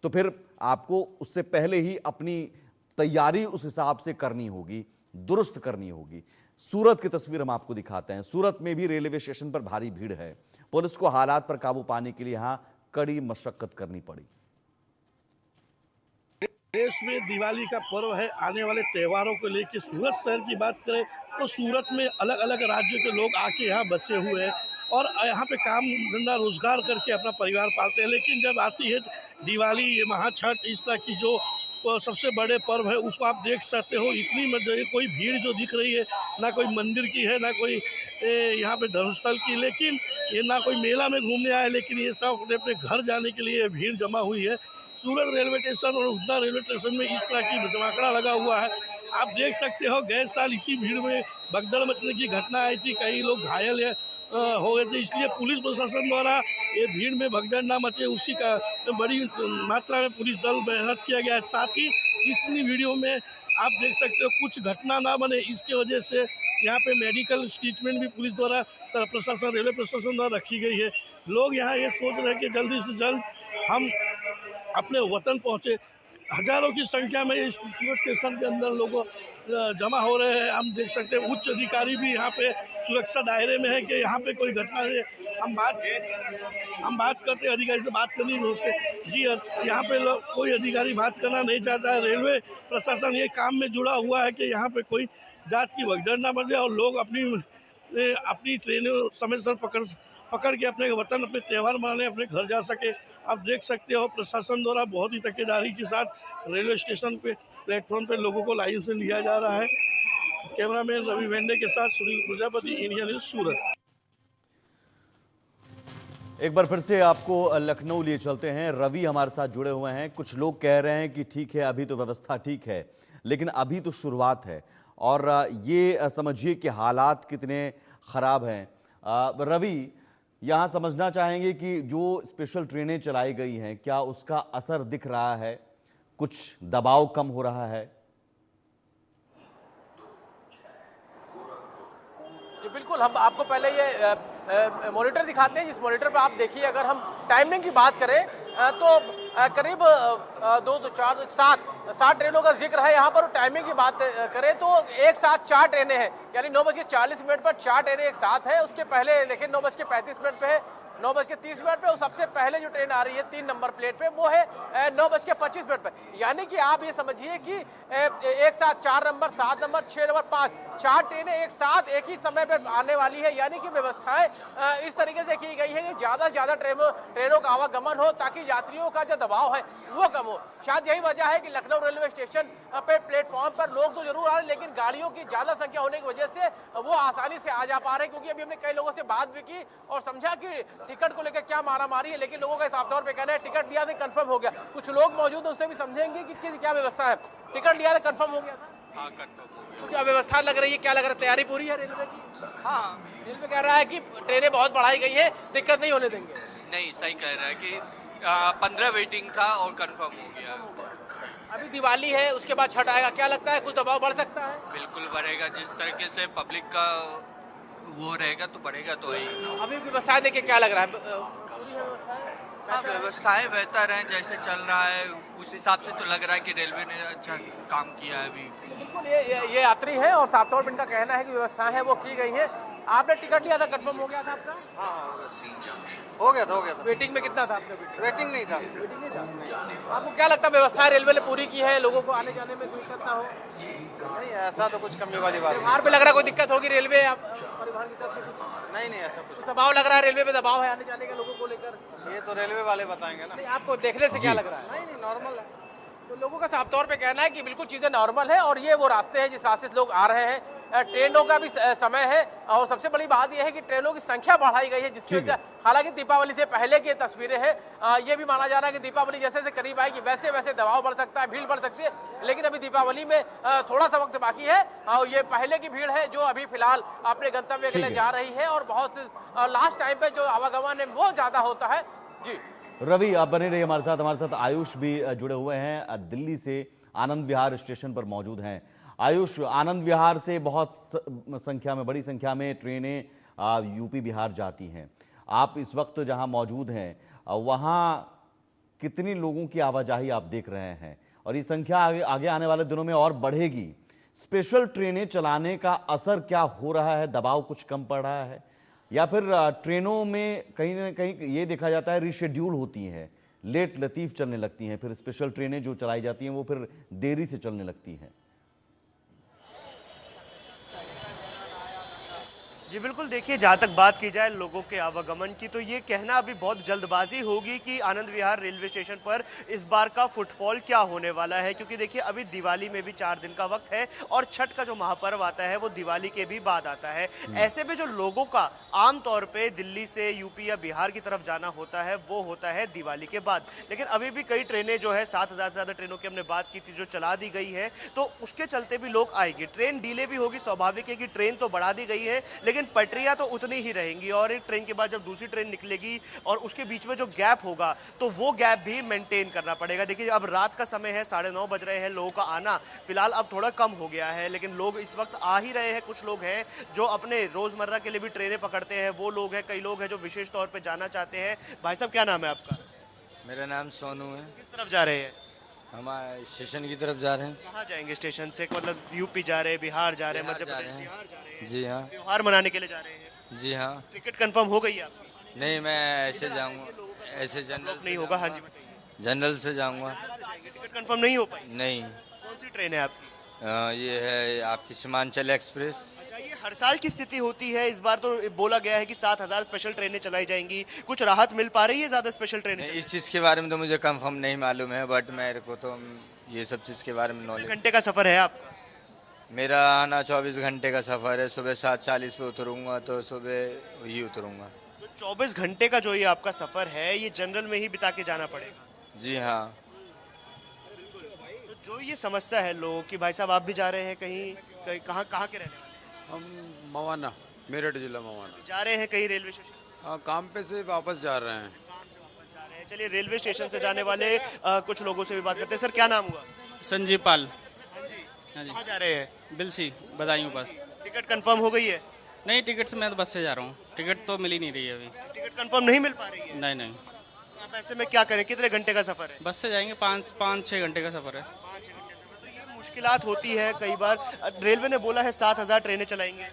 तो फिर आपको उससे पहले ही अपनी तैयारी उस हिसाब से करनी होगी, दुरुस्त करनी होगी। सूरत की तस्वीर हम आपको दिखाते हैं। सूरत में भी रेलवे स्टेशन पर भारी भीड़ है। पुलिस को हालात पर काबू पाने के लिए यहां कड़ी मशक्कत करनी पड़ी। देश में दिवाली का पर्व है, आने वाले त्योहारों को लेकर सूरत शहर की बात करें तो सूरत में अलग अलग राज्यों के लोग आके यहाँ बसे हुए हैं और यहाँ पे काम धंधा रोजगार करके अपना परिवार पालते हैं। लेकिन जब आती है दिवाली, ये महाछठ, इस तरह की जो सबसे बड़े पर्व है, उसको आप देख सकते हो, इतनी कोई भीड़ जो दिख रही है, ना कोई मंदिर की है, ना कोई यहाँ पे धर्मस्थल की, लेकिन ये ना कोई मेला में घूमने आए, लेकिन ये सब अपने अपने घर जाने के लिए भीड़ जमा हुई है। सूरत रेलवे स्टेशन और उधना रेलवे स्टेशन में इस तरह की जमाकड़ा लगा हुआ है। आप देख सकते हो, गए साल इसी भीड़ में भगदड़ मचने की घटना आई थी, कई लोग घायल हो गए थे, इसलिए पुलिस प्रशासन द्वारा ये भीड़ में भगदड़ ना मचे उसी का बड़ी मात्रा में पुलिस दल मेहनत किया गया है। साथ ही इतनी वीडियो में आप देख सकते हो कुछ घटना ना बने, इसके वजह से यहाँ पे मेडिकल ट्रीटमेंट भी पुलिस द्वारा, प्रशासन, रेलवे प्रशासन द्वारा रखी गई है। लोग यहाँ ये सोच रहे हैं कि जल्दी से जल्द हम अपने वतन पहुँचे। हजारों की संख्या में इस स्टेशन के अंदर लोग जमा हो रहे हैं। हम देख सकते हैं उच्च अधिकारी भी यहाँ पे सुरक्षा दायरे में है कि यहाँ पे कोई घटना है। हम बात करते हैं, अधिकारी से बात करनी नहीं होते जी, यहाँ पे कोई अधिकारी बात करना नहीं चाहता है। रेलवे प्रशासन ये काम में जुड़ा हुआ है कि यहाँ पे कोई जात की भगदड़ ना बन जाए और लोग अपनी ट्रेनें समय से पकड़ के अपने वतन, अपने त्यौहार मनाने अपने घर जा सके। आप देख सकते हो प्रशासन द्वारा बहुत ही तकेदारी के साथ रेलवे स्टेशन पे प्लेटफॉर्म पे लोगों को लाइन से लिया जा रहा है। कैमरामैन रवि वेंडे के साथ सुनील प्रजापति, इंडिया न्यूज़, सूरत। एक बार फिर से आपको लखनऊ लिए चलते हैं। रवि हमारे साथ जुड़े हुए हैं। कुछ लोग कह रहे हैं कि ठीक है, अभी तो व्यवस्था ठीक है, लेकिन अभी तो शुरुआत है और ये समझिए कि हालात कितने ख़राब हैं। रवि, यहाँ समझना चाहेंगे कि जो स्पेशल ट्रेनें चलाई गई हैं, क्या उसका असर दिख रहा है? कुछ दबाव कम हो रहा है? जी बिल्कुल, हम आपको पहले ये मॉनिटर दिखाते हैं। जिस मॉनिटर पे आप देखिए, अगर हम टाइमिंग की बात करें तो करीब 2 2 4 7 ट्रेनों का जिक्र है यहाँ पर। टाइमिंग की बात करें तो एक साथ 4 ट्रेनें हैं, यानी 9:40 पर 4 ट्रेनें एक साथ है। उसके पहले देखिए 9:35 पे है, 9:30 पे, और सबसे पहले जो ट्रेन आ रही है 3 नंबर प्लेट पे वो है 9:25 पे। यानी कि आप ये समझिए कि एक साथ 4 नंबर, 7 नंबर, 6 नंबर, 5 4 ट्रेनें एक साथ एक ही समय पे आने वाली है। यानी कि व्यवस्थाएं इस तरीके से की गई है कि ज्यादा से ज्यादा ट्रेनों का आवागमन हो, ताकि यात्रियों का जो दबाव है वो कम हो। शायद यही वजह है कि लखनऊ रेलवे स्टेशन पे प्लेटफॉर्म पर लोग तो जरूर आ रहे हैं, लेकिन गाड़ियों की ज्यादा संख्या होने की वजह से वो आसानी से आ जा पा रहे हैं। क्योंकि अभी हमने कई लोगों से बात भी की और समझा कि टिकट को लेकर क्या मारामारी है, लेकिन लोगों का साफ तौर पे कहना है टिकट लिया था कंफर्म हो गया। कुछ लोग मौजूद हैं, उनसे भी समझेंगे कि क्या व्यवस्था है। टिकट लिया था कंफर्म हो गया था? हाँ कंफर्म हो गया। कुछ व्यवस्था लग रही है, क्या लग रहा है, तैयारी पूरी है रेलवे की? हाँ, रेलवे कह रहा है कि ट्रेनें बहुत बढ़ाई गई है, दिक्कत नहीं होने देंगे। नहीं, सही कह रहा है कि 15 वेटिंग था और कंफर्म हो गया। अभी दिवाली है, उसके बाद छठ आएगा, क्या लगता है कुछ दबाव बढ़ सकता है? बिल्कुल बढ़ेगा, जिस तरीके से पब्लिक का वो रहेगा तो बढ़ेगा तो ही। अभी व्यवस्थाएं देखिए क्या लग रहा है? हाँ, व्यवस्थाएं बेहतर हैं, जैसे चल रहा है उस हिसाब से तो लग रहा है कि रेलवे ने अच्छा काम किया है अभी। बिल्कुल, ये यात्री है और साफ तौर पर इनका कहना है कि व्यवस्थाएं हैं वो की गई है। आपने टिकट लिया था, कंफर्म हो गया था आपका? हो गया था। वेटिंग में कितना था आपका? वेटिंग नहीं था। वेटिंग नहीं था। आपको क्या लगता है व्यवस्था रेलवे ने पूरी की है, लोगों को आने जाने में कोई दिक्कत ना हो? नहीं, ऐसा तो कुछ कमी वाली बात त्योहार पे लग रहा है कोई दिक्कत होगी रेलवे परिवहन की तरफ से? नहीं, ऐसा कुछ दबाव लग रहा है, रेलवे पे दबाव है आने जाने के लोगों को लेकर? ये तो रेलवे वाले बताएंगे ना। नहीं, आपको देखने से क्या लग रहा है? नहीं, नॉर्मल है। तो लोगों का साफ तौर पे कहना है कि बिल्कुल चीजें नॉर्मल है और ये वो रास्ते हैं जिस रास्ते से लोग आ रहे हैं। ट्रेनों का भी समय है और सबसे बड़ी बात यह है कि ट्रेनों की संख्या बढ़ाई गई है, जिसकी वजह हालांकि दीपावली से पहले की तस्वीरें हैं। ये भी माना जा रहा है कि दीपावली जैसे जैसे करीब आएगी वैसे वैसे दबाव बढ़ सकता है, भीड़ बढ़ सकती है। लेकिन अभी दीपावली में थोड़ा सा वक्त बाकी है और ये पहले की भीड़ है जो अभी फिलहाल अपने गंतव्य के लिए जा रही है और बहुत लास्ट टाइम पे जो आवागमन है वो ज्यादा होता है। जी रवि, आप बने रहिए हमारे साथ आयुष भी जुड़े हुए हैं, दिल्ली से आनंद विहार स्टेशन पर मौजूद हैं। आयुष, आनंद विहार से बहुत बड़ी संख्या में ट्रेनें यूपी बिहार जाती हैं। आप इस वक्त जहां मौजूद हैं वहां कितनी लोगों की आवाजाही आप देख रहे हैं और ये संख्या आगे आने वाले दिनों में और बढ़ेगी? स्पेशल ट्रेनें चलाने का असर क्या हो रहा है? दबाव कुछ कम पड़ रहा है या फिर ट्रेनों में कहीं ना कहीं ये देखा जाता है रीशेड्यूल होती हैं, लेट लतीफ़ चलने लगती हैं, फिर स्पेशल ट्रेनें जो चलाई जाती हैं वो फिर देरी से चलने लगती हैं? जी बिल्कुल, देखिए जहाँ तक बात की जाए लोगों के आवागमन की, तो ये कहना अभी बहुत जल्दबाजी होगी कि आनंद विहार रेलवे स्टेशन पर इस बार का फुटफॉल क्या होने वाला है। क्योंकि देखिए अभी दिवाली में भी 4 दिन का वक्त है और छठ का जो महापर्व आता है वो दिवाली के भी बाद आता है। ऐसे में जो लोगों का आमतौर पे दिल्ली से यूपी या बिहार की तरफ जाना होता है वो होता है दिवाली के बाद। लेकिन अभी भी कई ट्रेनें जो है 7,000 से ज़्यादा ट्रेनों की हमने बात की थी जो चला दी गई है, तो उसके चलते भी लोग आएंगे। ट्रेन डिले भी होगी, स्वाभाविक है कि ट्रेन तो बढ़ा दी गई है लेकिन पटरियां तो उतनी ही रहेंगी और एक ट्रेन के बाद जब दूसरी ट्रेन निकलेगी और उसके बीच में जो गैप होगा तो वो गैप भी मेंटेन करना पड़ेगा। देखिए अब रात का समय है, 9:30 बज रहे हैं, लोगों का आना फिलहाल अब थोड़ा कम हो गया है लेकिन लोग इस वक्त आ ही रहे हैं। कुछ लोग हैं जो अपने रोजमर्रा के लिए भी ट्रेनें पकड़ते हैं, वो लोग हैं, कई लोग हैं जो विशेष तौर पर जाना चाहते हैं। भाई साहब क्या नाम है आपका? मेरा नाम सोनू है। किस तरफ जा रहे हैं? हमारे स्टेशन की तरफ जा रहे हैं। कहाँ जाएंगे स्टेशन से? मतलब यूपी जा रहे हैं, बिहार जा रहे हैं, मध्य प्रदेश बिहार जा रहे हैं? जी हाँ। त्योहार मनाने के लिए जा रहे हैं? जी हाँ। टिकट कंफर्म हो गई है आपकी? नहीं, मैं ऐसे जाऊँगा, ऐसे जनरल नहीं होगा। हाँ जी, जनरल से जाऊँगा। टिकट कंफर्म नहीं हो पाई? नहीं। कौन सी ट्रेन है आपकी? ये है आपकी सीमांचल एक्सप्रेस। अच्छा, ये हर साल की स्थिति होती है? इस बार तो बोला गया है कि 7,000 स्पेशल ट्रेनें चलाई जाएंगी, कुछ राहत मिल पा रही है ज्यादा स्पेशल ट्रेनें? इस चीज़ के बारे में तो मुझे कंफर्म नहीं मालूम है, बट मेरे को तो ये सब चीज़ के बारे में नॉलेज। घंटे का सफर है आपका? मेरा आना 24 घंटे का सफ़र है। सुबह 7:40 पे उतरूँगा तो सुबह ही उतरूँगा। तो 24 घंटे का जो ये आपका सफर है ये जनरल में ही बिता के जाना पड़ेगा? जी हाँ। तो जो ये समस्या है लोगों की, भाई साहब आप भी जा रहे हैं कहीं कहाँ के रहने वाले? हम मवाना, मेरठ जिला मवाना जा रहे हैं कहीं रेलवे स्टेशन? हाँ, काम पे से वापस जा रहे हैं। काम से वापस जा रहे हैं। चलिए रेलवे स्टेशन से जाने वाले कुछ लोगों से भी बात करते हैं। सर क्या नाम हुआ? संजीव पाल। हाँ जी, कहाँ जा रहे हैं? बिलसी बदायूं पास। टिकट कंफर्म हो गई है? नहीं, टिकट से मैं तो बस से जा रहा हूँ, टिकट तो मिल ही नहीं रही है अभी। टिकट कंफर्म नहीं मिल पा रही है? नहीं नहीं। आप ऐसे में क्या करें, कितने घंटे का सफर है? बस से जाएंगे, 5-6 घंटे का सफर है। मुश्किलात होती है कई बार। रेलवे ने बोला है 7000 ट्रेनें चलाएंगे।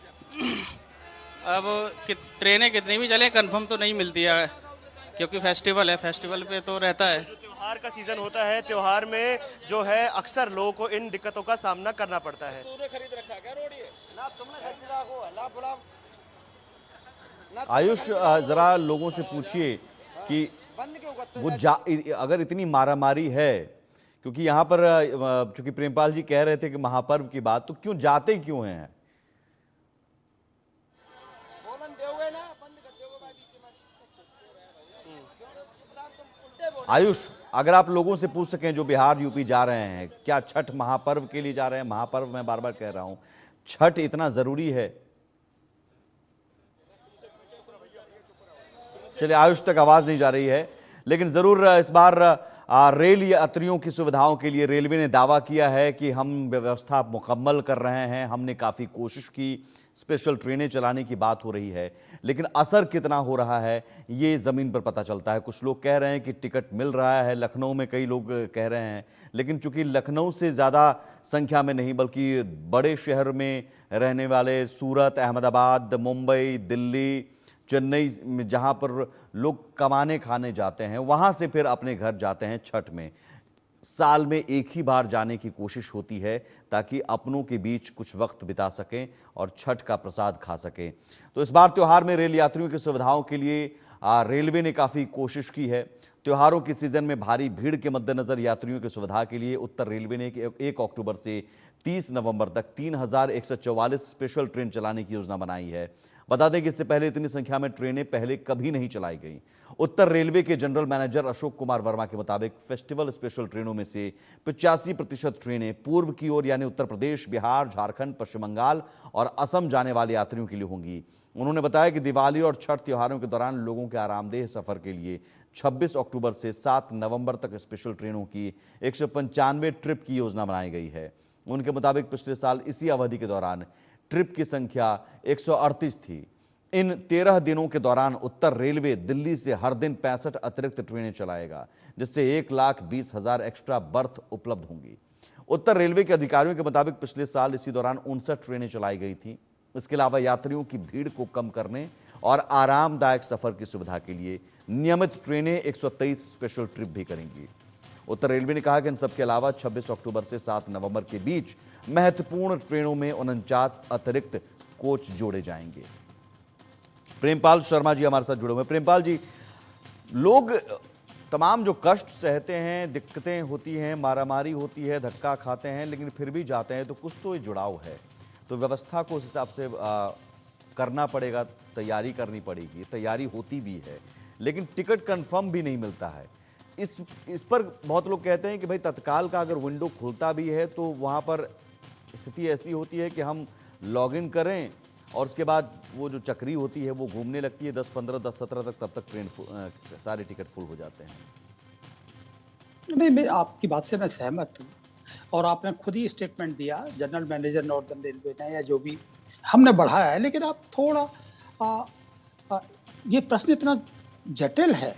अब ट्रेनें कितनी भी चले कंफर्म तो नहीं मिलती है, क्योंकि फेस्टिवल है, फेस्टिवल पे तो रहता है। त्योहार का सीजन होता है, त्योहार में जो है अक्सर लोगों को इन दिक्कतों का सामना करना पड़ता है। आयुष, जरा लोगों से पूछिए कि वो अगर इतनी मारामारी है, क्योंकि यहाँ पर चूंकि प्रेमपाल जी कह रहे थे कि महापर्व की बात, तो क्यों जाते क्यों हैं? आयुष, अगर आप लोगों से पूछ सकें जो बिहार यूपी जा रहे हैं, क्या छठ महापर्व के लिए जा रहे हैं? महापर्व मैं बार बार कह रहा हूं, छठ इतना जरूरी है? चलिए, आयुष तक आवाज नहीं जा रही है, लेकिन जरूर इस बार रेल यात्रियों की सुविधाओं के लिए रेलवे ने दावा किया है कि हम व्यवस्था मुकम्मल कर रहे हैं, हमने काफ़ी कोशिश की, स्पेशल ट्रेनें चलाने की बात हो रही है, लेकिन असर कितना हो रहा है ये ज़मीन पर पता चलता है। कुछ लोग कह रहे हैं कि टिकट मिल रहा है, लखनऊ में कई लोग कह रहे हैं, लेकिन चूंकि लखनऊ से ज़्यादा संख्या में नहीं बल्कि बड़े शहर में रहने वाले सूरत, अहमदाबाद, मुंबई, दिल्ली, चेन्नई में जहाँ पर लोग कमाने खाने जाते हैं, वहाँ से फिर अपने घर जाते हैं छठ में। साल में एक ही बार जाने की कोशिश होती है ताकि अपनों के बीच कुछ वक्त बिता सकें और छठ का प्रसाद खा सकें। तो इस बार त्योहार में रेल यात्रियों की सुविधाओं के लिए रेलवे ने काफ़ी कोशिश की है। त्योहारों के सीजन में भारी भीड़ के मद्देनजर यात्रियों की सुविधा के लिए उत्तर रेलवे ने 1 अक्टूबर से 30 नवंबर तक 3144 स्पेशल ट्रेन चलाने की योजना बनाई है। बता दें कि इससे पहले इतनी संख्या में ट्रेनें पहले कभी नहीं चलाई गईं। उत्तर रेलवे के जनरल मैनेजर अशोक कुमार वर्मा के मुताबिक फेस्टिवल स्पेशल ट्रेनों में से 85% ट्रेनें पूर्व की ओर यानी उत्तर प्रदेश, बिहार, झारखंड, पश्चिम बंगाल और असम जाने वाले यात्रियों के लिए होंगी। उन्होंने बताया कि दिवाली और छठ त्योहारों के दौरान लोगों के आरामदेह सफर के लिए 26 अक्टूबर से 7 नवंबर तक स्पेशल ट्रेनों की 195 ट्रिप की योजना बनाई गई है। उनके मुताबिक पिछले साल इसी अवधि के दौरान ट्रिप की संख्या 138 थी। इन 13 दिनों के दौरान उत्तर रेलवे दिल्ली से हर दिन 65 अतिरिक्त ट्रेनें चलाएगा, जिससे 1,20,000 एक्स्ट्रा बर्थ उपलब्ध होंगी। उत्तर रेलवे के अधिकारियों के मुताबिक पिछले साल इसी दौरान 59 ट्रेनें चलाई गई थीं। इसके अलावा यात्रियों की भीड़ को कम करने और आरामदायक सफर की सुविधा के लिए नियमित ट्रेनें 123 स्पेशल ट्रिप भी करेंगी। उत्तर रेलवे ने कहा कि इन सबके अलावा 26 अक्टूबर से 7 नवंबर के बीच महत्वपूर्ण ट्रेनों में 49 अतिरिक्त कोच जोड़े जाएंगे। प्रेमपाल शर्मा जी हमारे साथ जुड़े हुए हैं। प्रेमपाल जी, लोग तमाम जो कष्ट सहते हैं, दिक्कतें होती हैं, मारामारी होती है, धक्का खाते हैं, लेकिन फिर भी जाते हैं, तो कुछ तो ये जुड़ाव है। तो व्यवस्था को उस हिसाब से करना पड़ेगा, तैयारी करनी पड़ेगी, तैयारी होती भी है, लेकिन टिकट कंफर्म भी नहीं मिलता है। इस पर बहुत लोग कहते हैं कि भाई तत्काल का अगर विंडो खुलता भी है तो वहाँ पर स्थिति ऐसी होती है कि हम लॉगिन करें और उसके बाद वो जो चक्री होती है वो घूमने लगती है 10-15, 10-17 तक, तब तक ट्रेन सारे टिकट फुल हो जाते हैं। नहीं, मैं आपकी बात से मैं सहमत हूँ और आपने खुद ही स्टेटमेंट दिया, जनरल मैनेजर नॉर्दर्न रेलवे ने या जो भी हमने बढ़ाया है, लेकिन आप थोड़ा ये प्रश्न इतना जटिल है।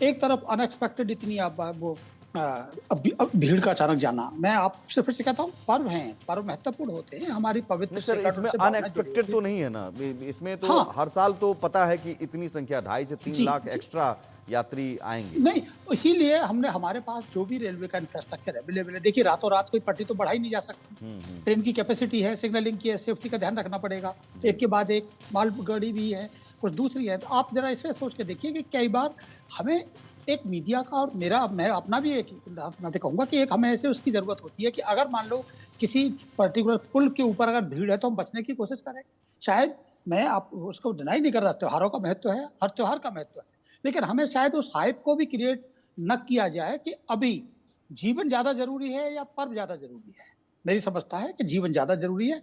एक तरफ अनएक्सपेक्टेड इतनी वो भीड़ का अचानक जाना, मैं आपसे फिर से कहता हूँ पर्व हैं, पर्व महत्वपूर्ण होते हैं, हमारी पवित्र सर, इसमें अनएक्सपेक्टेड तो नहीं है ना, इसमें तो हाँ, हर साल तो पता है कि इतनी संख्या 2.5 से 3 लाख एक्स्ट्रा यात्री आएंगे। नहीं, इसीलिए हमने हमारे पास जो भी रेलवे का इंफ्रास्ट्रक्चर अवेलेबल है, देखिए रातों रात कोई पटरी तो बढ़ाई नहीं जा सकती, ट्रेन की कैपेसिटी है, सिग्नलिंग की है, सेफ्टी का ध्यान रखना पड़ेगा, एक के बाद एक मालगाड़ी भी है, कुछ दूसरी है। तो आप जरा इसमें सोच के देखिए कि कई बार हमें एक मीडिया का और मैं अपना भी एक मैं कहूँगा कि एक हमें ऐसे उसकी ज़रूरत होती है कि अगर मान लो किसी पर्टिकुलर पुल के ऊपर अगर भीड़ है तो हम बचने की कोशिश करें। शायद मैं आप उसको डिनाई नहीं कर रहा, त्योहारों का महत्व है, हर त्योहार का महत्व है, लेकिन हमें शायद उस हाइप को भी क्रिएट न किया जाए कि अभी जीवन ज़्यादा ज़रूरी है या पर्व ज़्यादा ज़रूरी है। मेरी समझता है कि जीवन ज़्यादा ज़रूरी है,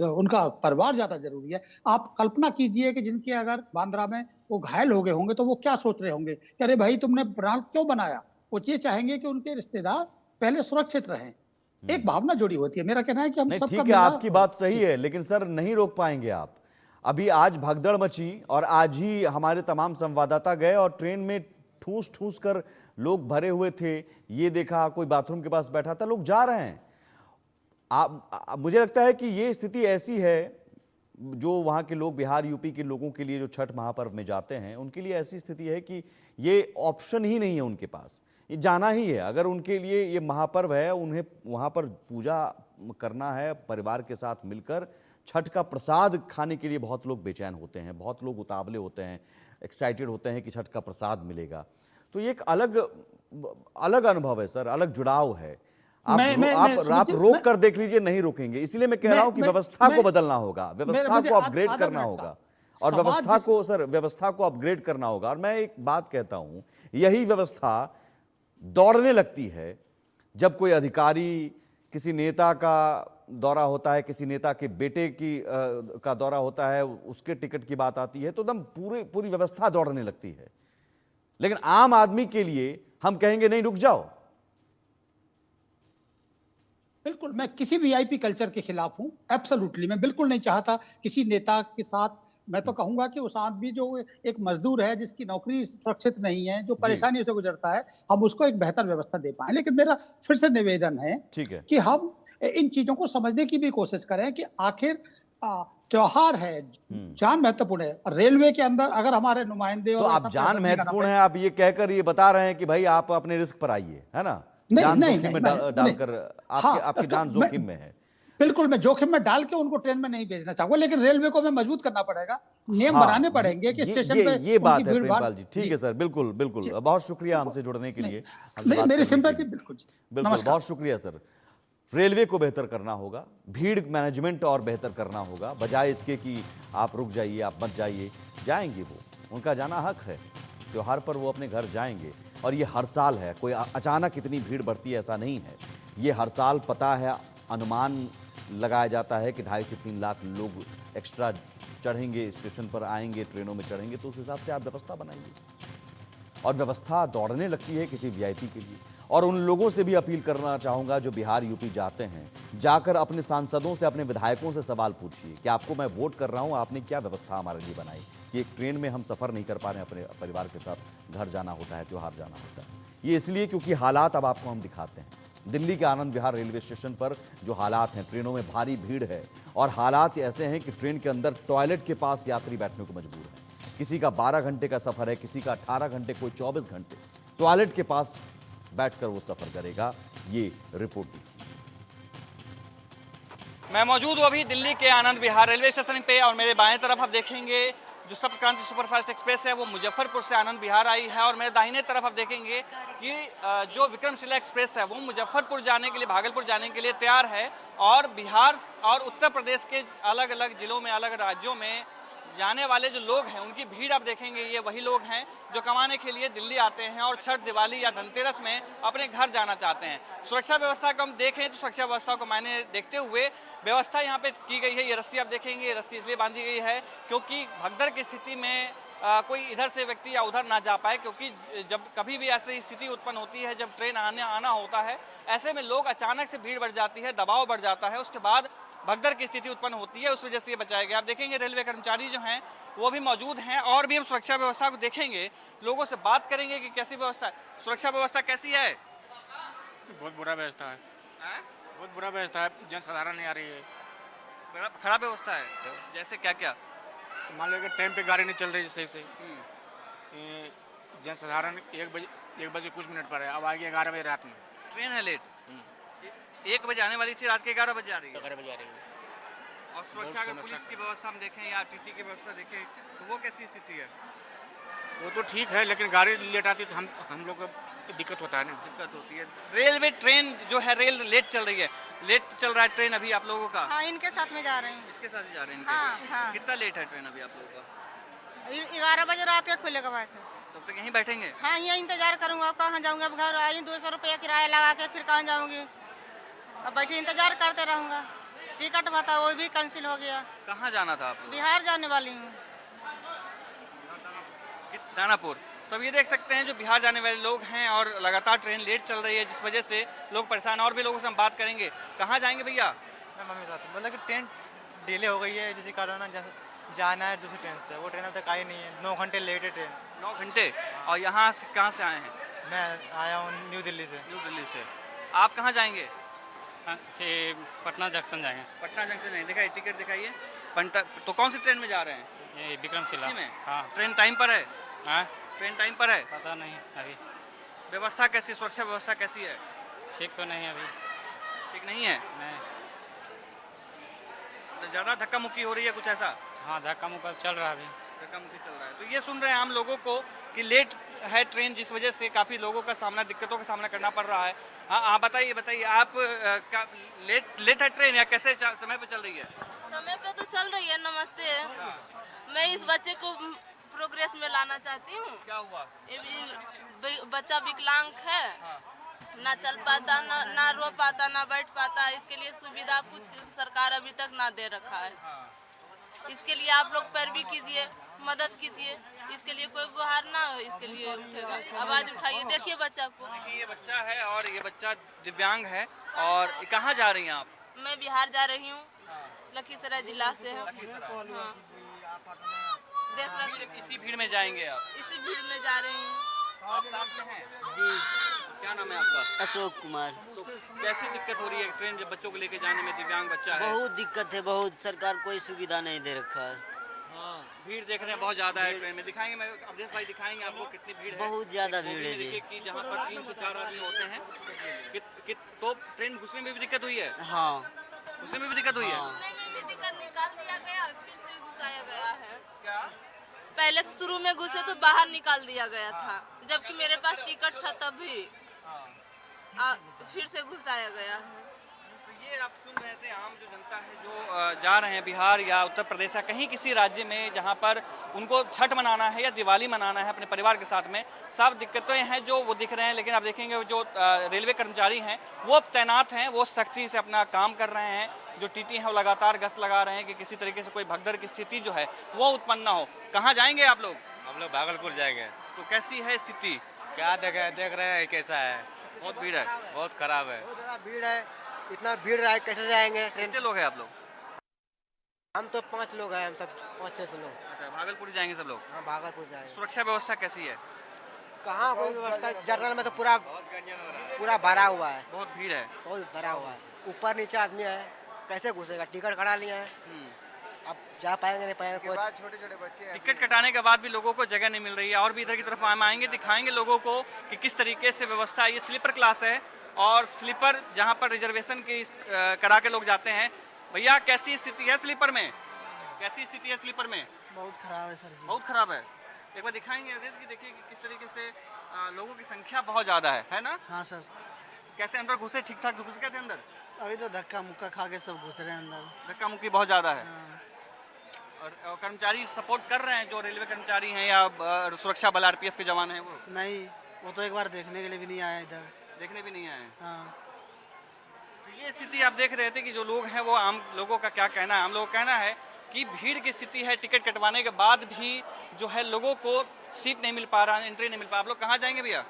उनका परिवार ज़्यादा ज़रूरी है। आप कल्पना कीजिए कि जिनके अगर बांद्रा में वो घायल हो गए होंगे, तो वो क्या सोच रहे होंगे कि अरे भाई तुमने प्राण क्यों बनाया? वो ये चाहेंगे कि उनके रिश्तेदार पहले सुरक्षित रहें। एक भावना जुड़ी होती है। मेरा कहना है कि हम नहीं, सबका ठीक है, मिलना आपकी बात सही है, लेकिन सर नहीं रोक पाएंगे आप। अभी आज भगदड़ मची और आज ही हमारे तमाम संवाददाता गए और ट्रेन में ठूस ठूस कर लोग भरे हुए थे। ये देखा, कोई बाथरूम के पास बैठा था, लोग जा रहे हैं। मुझे लगता है कि ये स्थिति ऐसी है, जो वहाँ के लोग, बिहार यूपी के लोगों के लिए जो छठ महापर्व में जाते हैं, उनके लिए ऐसी स्थिति है कि ये ऑप्शन ही नहीं है उनके पास, ये जाना ही है। अगर उनके लिए ये महापर्व है, उन्हें वहाँ पर पूजा करना है, परिवार के साथ मिलकर छठ का प्रसाद खाने के लिए बहुत लोग बेचैन होते हैं, बहुत लोग उतावले होते हैं, एक्साइटेड होते हैं कि छठ का प्रसाद मिलेगा। तो ये एक अलग अनुभव है सर, अलग जुड़ाव है। आप रोक कर देख लीजिए, नहीं रोकेंगे। इसलिए मैं कह रहा हूं कि व्यवस्था को बदलना होगा, व्यवस्था को अपग्रेड करना होगा, और व्यवस्था को अपग्रेड करना होगा। और मैं एक बात कहता हूं, यही व्यवस्था दौड़ने लगती है जब कोई अधिकारी, किसी नेता का दौरा होता है, किसी नेता के बेटे का दौरा होता है, उसके टिकट की बात आती है, तो एकदम पूरी व्यवस्था दौड़ने लगती है। लेकिन आम आदमी के लिए हम कहेंगे नहीं, रुक जाओ। बिल्कुल, मैं किसी वीआईपी कल्चर के खिलाफ हूं, एब्सोल्युटली। मैं बिल्कुल नहीं चाहता किसी नेता के साथ, मैं तो कहूंगा कि उस आदमी जो एक मजदूर है, जिसकी नौकरी सुरक्षित नहीं है, जो परेशानियों से गुजरता है, हम उसको एक बेहतर व्यवस्था दे पाए। लेकिन मेरा फिर से निवेदन है कि हम इन चीजों को समझने की भी कोशिश करें कि आखिर त्योहार है, जान महत्वपूर्ण है। रेलवे के अंदर अगर हमारे नुमाइंदे, तो आप जान महत्वपूर्ण है, आप ये कहकर ये बता रहे हैं कि भाई आप अपने रिस्क पर आइए, है ना? जान जोखिम में डालकर आपकी जान जोखिम में है। बिल्कुल, मैं जोखिम में डाल के उनको ट्रेन में नहीं भेजना चाहूंगा, लेकिन रेलवे को हमें मजबूत करना पड़ेगा, नियम बनाने पड़ेंगे कि स्टेशन पे ये बात है प्रेमपाल जी। ठीक है सर, बिल्कुल बिल्कुल, बहुत शुक्रिया हमसे जुड़ने के लिए। मेरी सिंपैथी बिल्कुल बिल्कुल, बहुत शुक्रिया सर। रेलवे को बेहतर करना होगा, भीड़ मैनेजमेंट और बेहतर करना होगा, बजाय इसके कि आप रुक जाइए, आप मत जाइए। जाएंगे वो, उनका जाना हक है, त्योहार पर वो अपने घर जाएंगे। और ये हर साल है, कोई अचानक इतनी भीड़ बढ़ती है ऐसा नहीं है। ये हर साल पता है, अनुमान लगाया जाता है कि 2.5 से 3 लाख लोग एक्स्ट्रा चढ़ेंगे, स्टेशन पर आएंगे, ट्रेनों में चढ़ेंगे। तो उस हिसाब से आप व्यवस्था बनाइए, और व्यवस्था दौड़ने लगती है किसी वीआईपी के लिए। और उन लोगों से भी अपील करना चाहूँगा जो बिहार यूपी जाते हैं, जाकर अपने सांसदों से, अपने विधायकों से सवाल पूछिए कि आपको मैं वोट कर रहा हूँ, आपने क्या व्यवस्था हमारे लिए बनाई कि एक ट्रेन में हम सफ़र नहीं कर पा रहे हैं, अपने परिवार के साथ घर जाना होता है, त्योहार जाना होता है। ये इसलिए क्योंकि हालात अब आपको हम दिखाते हैं। दिल्ली के आनंद विहार रेलवे स्टेशन पर जो हालात हैं, ट्रेनों में भारी भीड़ है, और हालात ऐसे हैं कि ट्रेन के अंदर टॉयलेट के पास यात्री बैठने को मजबूर है। किसी का 12 घंटे का सफ़र है, किसी का 18 घंटे, कोई 24 घंटे टॉयलेट के पास बैठकर वो सफ़र करेगा। ये रिपोर्ट देखिए। मैं मौजूद हूँ अभी दिल्ली के आनंद विहार रेलवे स्टेशन पे, और मेरे बाएं तरफ आप देखेंगे जो सप्त क्रांति सुपरफास्ट एक्सप्रेस है वो मुजफ्फरपुर से आनंद विहार आई है, और मेरे दाहिने तरफ आप देखेंगे कि जो विक्रमशिला एक्सप्रेस है वो मुजफ्फरपुर जाने के लिए, भागलपुर जाने के लिए तैयार है। और बिहार और उत्तर प्रदेश के अलग अलग जिलों में, अलग राज्यों में जाने वाले जो लोग हैं, उनकी भीड़ आप देखेंगे, ये वही लोग हैं जो कमाने के लिए दिल्ली आते हैं और छठ, दिवाली या धनतेरस में अपने घर जाना चाहते हैं। सुरक्षा व्यवस्था को हम देखें तो सुरक्षा व्यवस्था को मायने देखते हुए व्यवस्था यहाँ पे की गई है। ये रस्सी आप देखेंगे, ये रस्सी इसलिए बांधी गई है क्योंकि भगदड़ की स्थिति में कोई इधर से व्यक्ति या उधर ना जा पाए, क्योंकि जब कभी भी ऐसी स्थिति उत्पन्न होती है, जब ट्रेन आना होता है, ऐसे में लोग अचानक से भीड़ बढ़ जाती है, दबाव बढ़ जाता है, उसके बाद भगदड़ की स्थिति उत्पन्न होती है। उस वजह से ये बचाया गया। आप देखेंगे रेलवे कर्मचारी जो हैं वो भी मौजूद हैं, और भी हम सुरक्षा व्यवस्था को देखेंगे, लोगों से बात करेंगे कि कैसी व्यवस्था, सुरक्षा व्यवस्था कैसी है। बहुत बुरा व्यवस्था है, बहुत बुरा व्यवस्था है, जनसाधारण नहीं आ रही है, खराब व्यवस्था है। तो जैसे क्या क्या, मान लो कि टाइम पे गाड़ी नहीं चल रही सही से, जनसाधारण 1 बजे कुछ मिनट पर है, अब आएगी 11 बजे रात में। ट्रेन है लेट, 1 बजे आने वाली थी, रात के 11 बजे आ रही है। 11 बजे आ रही है। और सुरक्षा का, पुलिस की व्यवस्था हम देखें या टीटी की व्यवस्था देखें तो वो कैसी स्थिति है? वो तो ठीक है, लेकिन गाड़ी लेट आती तो हम लोग को दिक्कत होता है ना। दिक्कत होती है। रेलवे ट्रेन जो है, रेल लेट चल रही है, लेट चल रहा है ट्रेन अभी आप लोगों का? हाँ, इनके साथ में जा रहे हैं। इसके साथ ही जा रहे हैं? हाँ, हाँ। कितना लेट है ट्रेन अभी आप लोगों का? 11 बजे रात के खुलेगा वहाँ से। तब तक यहीं बैठेंगे? हाँ, यहाँ इंतजार करूँगा। कहाँ जाऊँगा? अब घर आई 200 रुपया किराया लगा के, फिर कहाँ जाऊँगी? अब बैठी इंतजार करते रहूंगा। टिकट बता वो भी कैंसिल हो गया। कहाँ जाना था आपको? बिहार जाने वाली हूँ। दानापुर। तो अब ये देख सकते हैं जो बिहार जाने वाले लोग हैं और लगातार ट्रेन लेट चल रही है जिस वजह से लोग परेशान। और भी लोगों से हम बात करेंगे। कहाँ जाएंगे भैया? मैं मम्मी के साथ। मतलब कि ट्रेन डिले हो गई है जिसके कारण ना जाना है दूसरी ट्रेन से, वो ट्रेन अब तक आई नहीं है। 9 घंटे लेट है ट्रेन। 9 घंटे? और यहाँ से कहाँ से आए हैं? मैं आया हूँ न्यू दिल्ली से। न्यू दिल्ली से। आप कहाँ जाएंगे? पटना जंक्शन जाएंगे। पटना जंक्शन जाएंगे। दिखाइए टिकट दिखाइए। तो कौन सी ट्रेन में जा रहे हैं? ये विक्रमशिला में। हाँ। ट्रेन टाइम पर है? हाँ। ट्रेन टाइम पर है? पता नहीं अभी। व्यवस्था कैसी, सुरक्षा व्यवस्था कैसी है? ठीक तो नहीं अभी। ठीक नहीं है? नहीं। तो ज़्यादा धक्का मुक्की हो रही है कुछ ऐसा? हाँ, धक्का मुक्का चल रहा है अभी। धक्का मुक्की चल रहा है। तो ये सुन रहे हैं आम लोगों को कि लेट है ट्रेन जिस वजह से काफ़ी लोगों का दिक्कतों का सामना करना पड़ रहा है। हाँ, आप बताइए आप लेट है ट्रेन या कैसे समय पे चल रही है? समय पे तो चल रही है। नमस्ते। मैं इस बच्चे को प्रोग्रेस में लाना चाहती हूँ। क्या हुआ? बच्चा विकलांग है। ना चल पाता, ना रो पाता, ना बैठ पाता। इसके लिए सुविधा कुछ सरकार अभी तक ना दे रखा है। इसके लिए आप लोग पैरवी कीजिए, मदद कीजिए। इसके लिए कोई गुहार ना हो, इसके लिए उठेगा, आवाज उठाइए। देखिए बच्चा को। देखिए ये बच्चा है और ये बच्चा दिव्यांग है। और कहाँ जा रही हैं आप? मैं बिहार जा रही हूँ। लखीसराय जिला से है। हाँ। देख रहे इसी भीड़ में जाएंगे आप? इसी भीड़ में जा रही हूँ। आप साथ में हैं? जी। क्या नाम है आपका? अशोक कुमार। तो कैसी दिक्कत हो रही है ट्रेन जब बच्चों को लेके जाने में? दिव्यांग बच्चा है। बहुत दिक्कत है, बहुत। सरकार कोई सुविधा नहीं दे रखा है। हाँ। भीड़ देख रहे हैं बहुत ज्यादा है ट्रेन में। दिखाएंगे, मैं अवधेश भाई दिखाएंगे आपको कितनी भीड़ है। बहुत ज्यादा भीड़ है जी। कि जहाँ पर 3 से 4 आदमी होते हैं तो ट्रेन घुसने में भी दिक्कत हुई है? हाँ। घुसने में भी दिक्कत हुई है? दिक्कत निकाल दिया गया, फिर से घुसाया गया है। क्या? पहले तो शुरू में घुसे तो बाहर निकाल दिया गया था, जबकि मेरे पास टिकट था तब भी। फिर से घुसाया गया है। तो ये आप सुन रहे थे आम जो जनता है जो जा रहे हैं बिहार या उत्तर प्रदेश या कहीं किसी राज्य में जहां पर उनको छठ मनाना है या दिवाली मनाना है अपने परिवार के साथ में। सब दिक्कतें हैं जो वो दिख रहे हैं। लेकिन आप देखेंगे जो रेलवे कर्मचारी हैं वो अब तैनात हैं, वो सख्ती से अपना काम कर रहे हैं। जो टीटी हैं वो लगातार गश्त लगा रहे हैं कि किसी तरीके से कोई भगदड़ की स्थिति जो है वो उत्पन्न ना हो। कहाँ जाएंगे आप लोग? हम लोग भागलपुर जाएंगे। तो कैसी है स्थिति? क्या देख रहे हैं कैसा है? बहुत भीड़ है। बहुत खराब है। बहुत ज़्यादा भीड़ है। इतना भीड़ है, कैसे जाएंगे? कितने लोग हैं आप लोग? हम तो 5 लोग हैं। हम सब 5-6 लोग। अच्छा, भागलपुर जाएंगे सब लोग? हाँ, भागलपुर जाएंगे। सुरक्षा व्यवस्था कैसी है? कहाँ कोई व्यवस्था? जर्नल में तो पूरा भरा हुआ है। बहुत भीड़ है। बहुत भरा हुआ है। ऊपर नीचे आदमी है, कैसे घुसेगा? टिकट कटा लिए हैं, अब जा पाएंगे नहीं पाएंगे। छोटे-छोटे बच्चे हैं। टिकट कटाने के बाद भी लोगों को जगह नहीं मिल रही है। और भी इधर की तरफ हम आएंगे, दिखाएंगे लोगों को कि किस तरीके से व्यवस्था है। ये स्लीपर क्लास है और स्लीपर जहां पर रिजर्वेशन की करा के लोग जाते हैं। भैया कैसी स्थिति है स्लीपर में? कैसी स्थिति है स्लीपर में? बहुत खराब है सर जी। बहुत खराब है। एक बार दिखाएंगे अवधेश की, देखिए कि किस तरीके से लोगों की संख्या बहुत ज़्यादा है ना? हाँ सर। कैसे अंदर घुसे? ठीक ठाक घुस गए थे अंदर? अभी तो धक्का मुक्का खा के सब घुस रहे हैं अंदर। धक्का मुक्की बहुत ज़्यादा है। और कर्मचारी सपोर्ट कर रहे हैं जो रेलवे कर्मचारी हैं या सुरक्षा बल RPF के जवान हैं वो? नहीं, वो तो एक बार देखने के लिए भी नहीं आया इधर। देखने भी नहीं आए? हाँ। तो ये स्थिति आप देख रहे थे कि जो लोग हैं वो आम लोगों का क्या कहना है। आम लोगों का कहना है कि भीड़ की स्थिति है। टिकट कटवाने के बाद भी जो है लोगों को सीट नहीं मिल पा रहा है, एंट्री नहीं मिल पा रहा। आप लोग कहाँ जाएंगे भैया?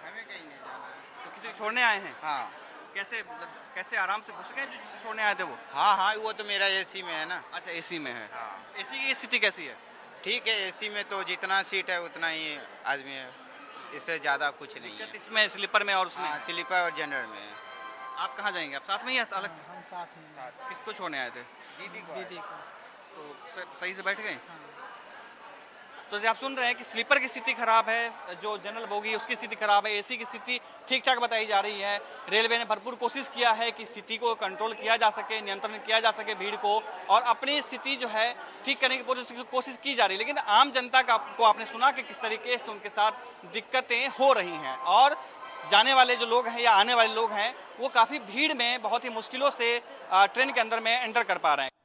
हमें कहीं नहीं जाना है। तो किसी को छोड़ने आए हैं? हाँ। कैसे आराम से घुस गए जो छोड़ने आए थे वो? हाँ, वो तो मेरा AC में है ना। अच्छा, AC में है। हाँ। AC की स्थिति कैसी है? ठीक है, AC में तो जितना सीट है उतना ही आदमी है, इससे ज़्यादा कुछ नहीं है। इसमें स्लीपर में और उसमें? हाँ, स्लीपर और जनरल में है। आप कहाँ जाएंगे? आप साथ में ही अलग? हम साथ में। किसको छोड़ने आए थे? दीदी को। तो सही से बैठ गए? तो आप सुन रहे हैं कि स्लीपर की स्थिति खराब है, जो जनरल बोगी उसकी स्थिति खराब है, AC की स्थिति ठीक ठाक बताई जा रही है। रेलवे ने भरपूर कोशिश किया है कि स्थिति को कंट्रोल किया जा सके, नियंत्रण किया जा सके भीड़ को, और अपनी स्थिति जो है ठीक करने की कोशिश की जा रही है। लेकिन आम जनता को आपने सुना कि किस तरीके से उनके साथ दिक्कतें हो रही हैं। और जाने वाले जो लोग हैं या आने वाले लोग हैं वो काफ़ी भीड़ में बहुत ही मुश्किलों से ट्रेन के अंदर में एंटर कर पा रहे हैं।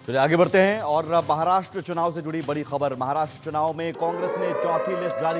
चलिए आगे बढ़ते हैं और महाराष्ट्र चुनाव से जुड़ी बड़ी खबर। महाराष्ट्र चुनाव में कांग्रेस ने चौथी लिस्ट जारी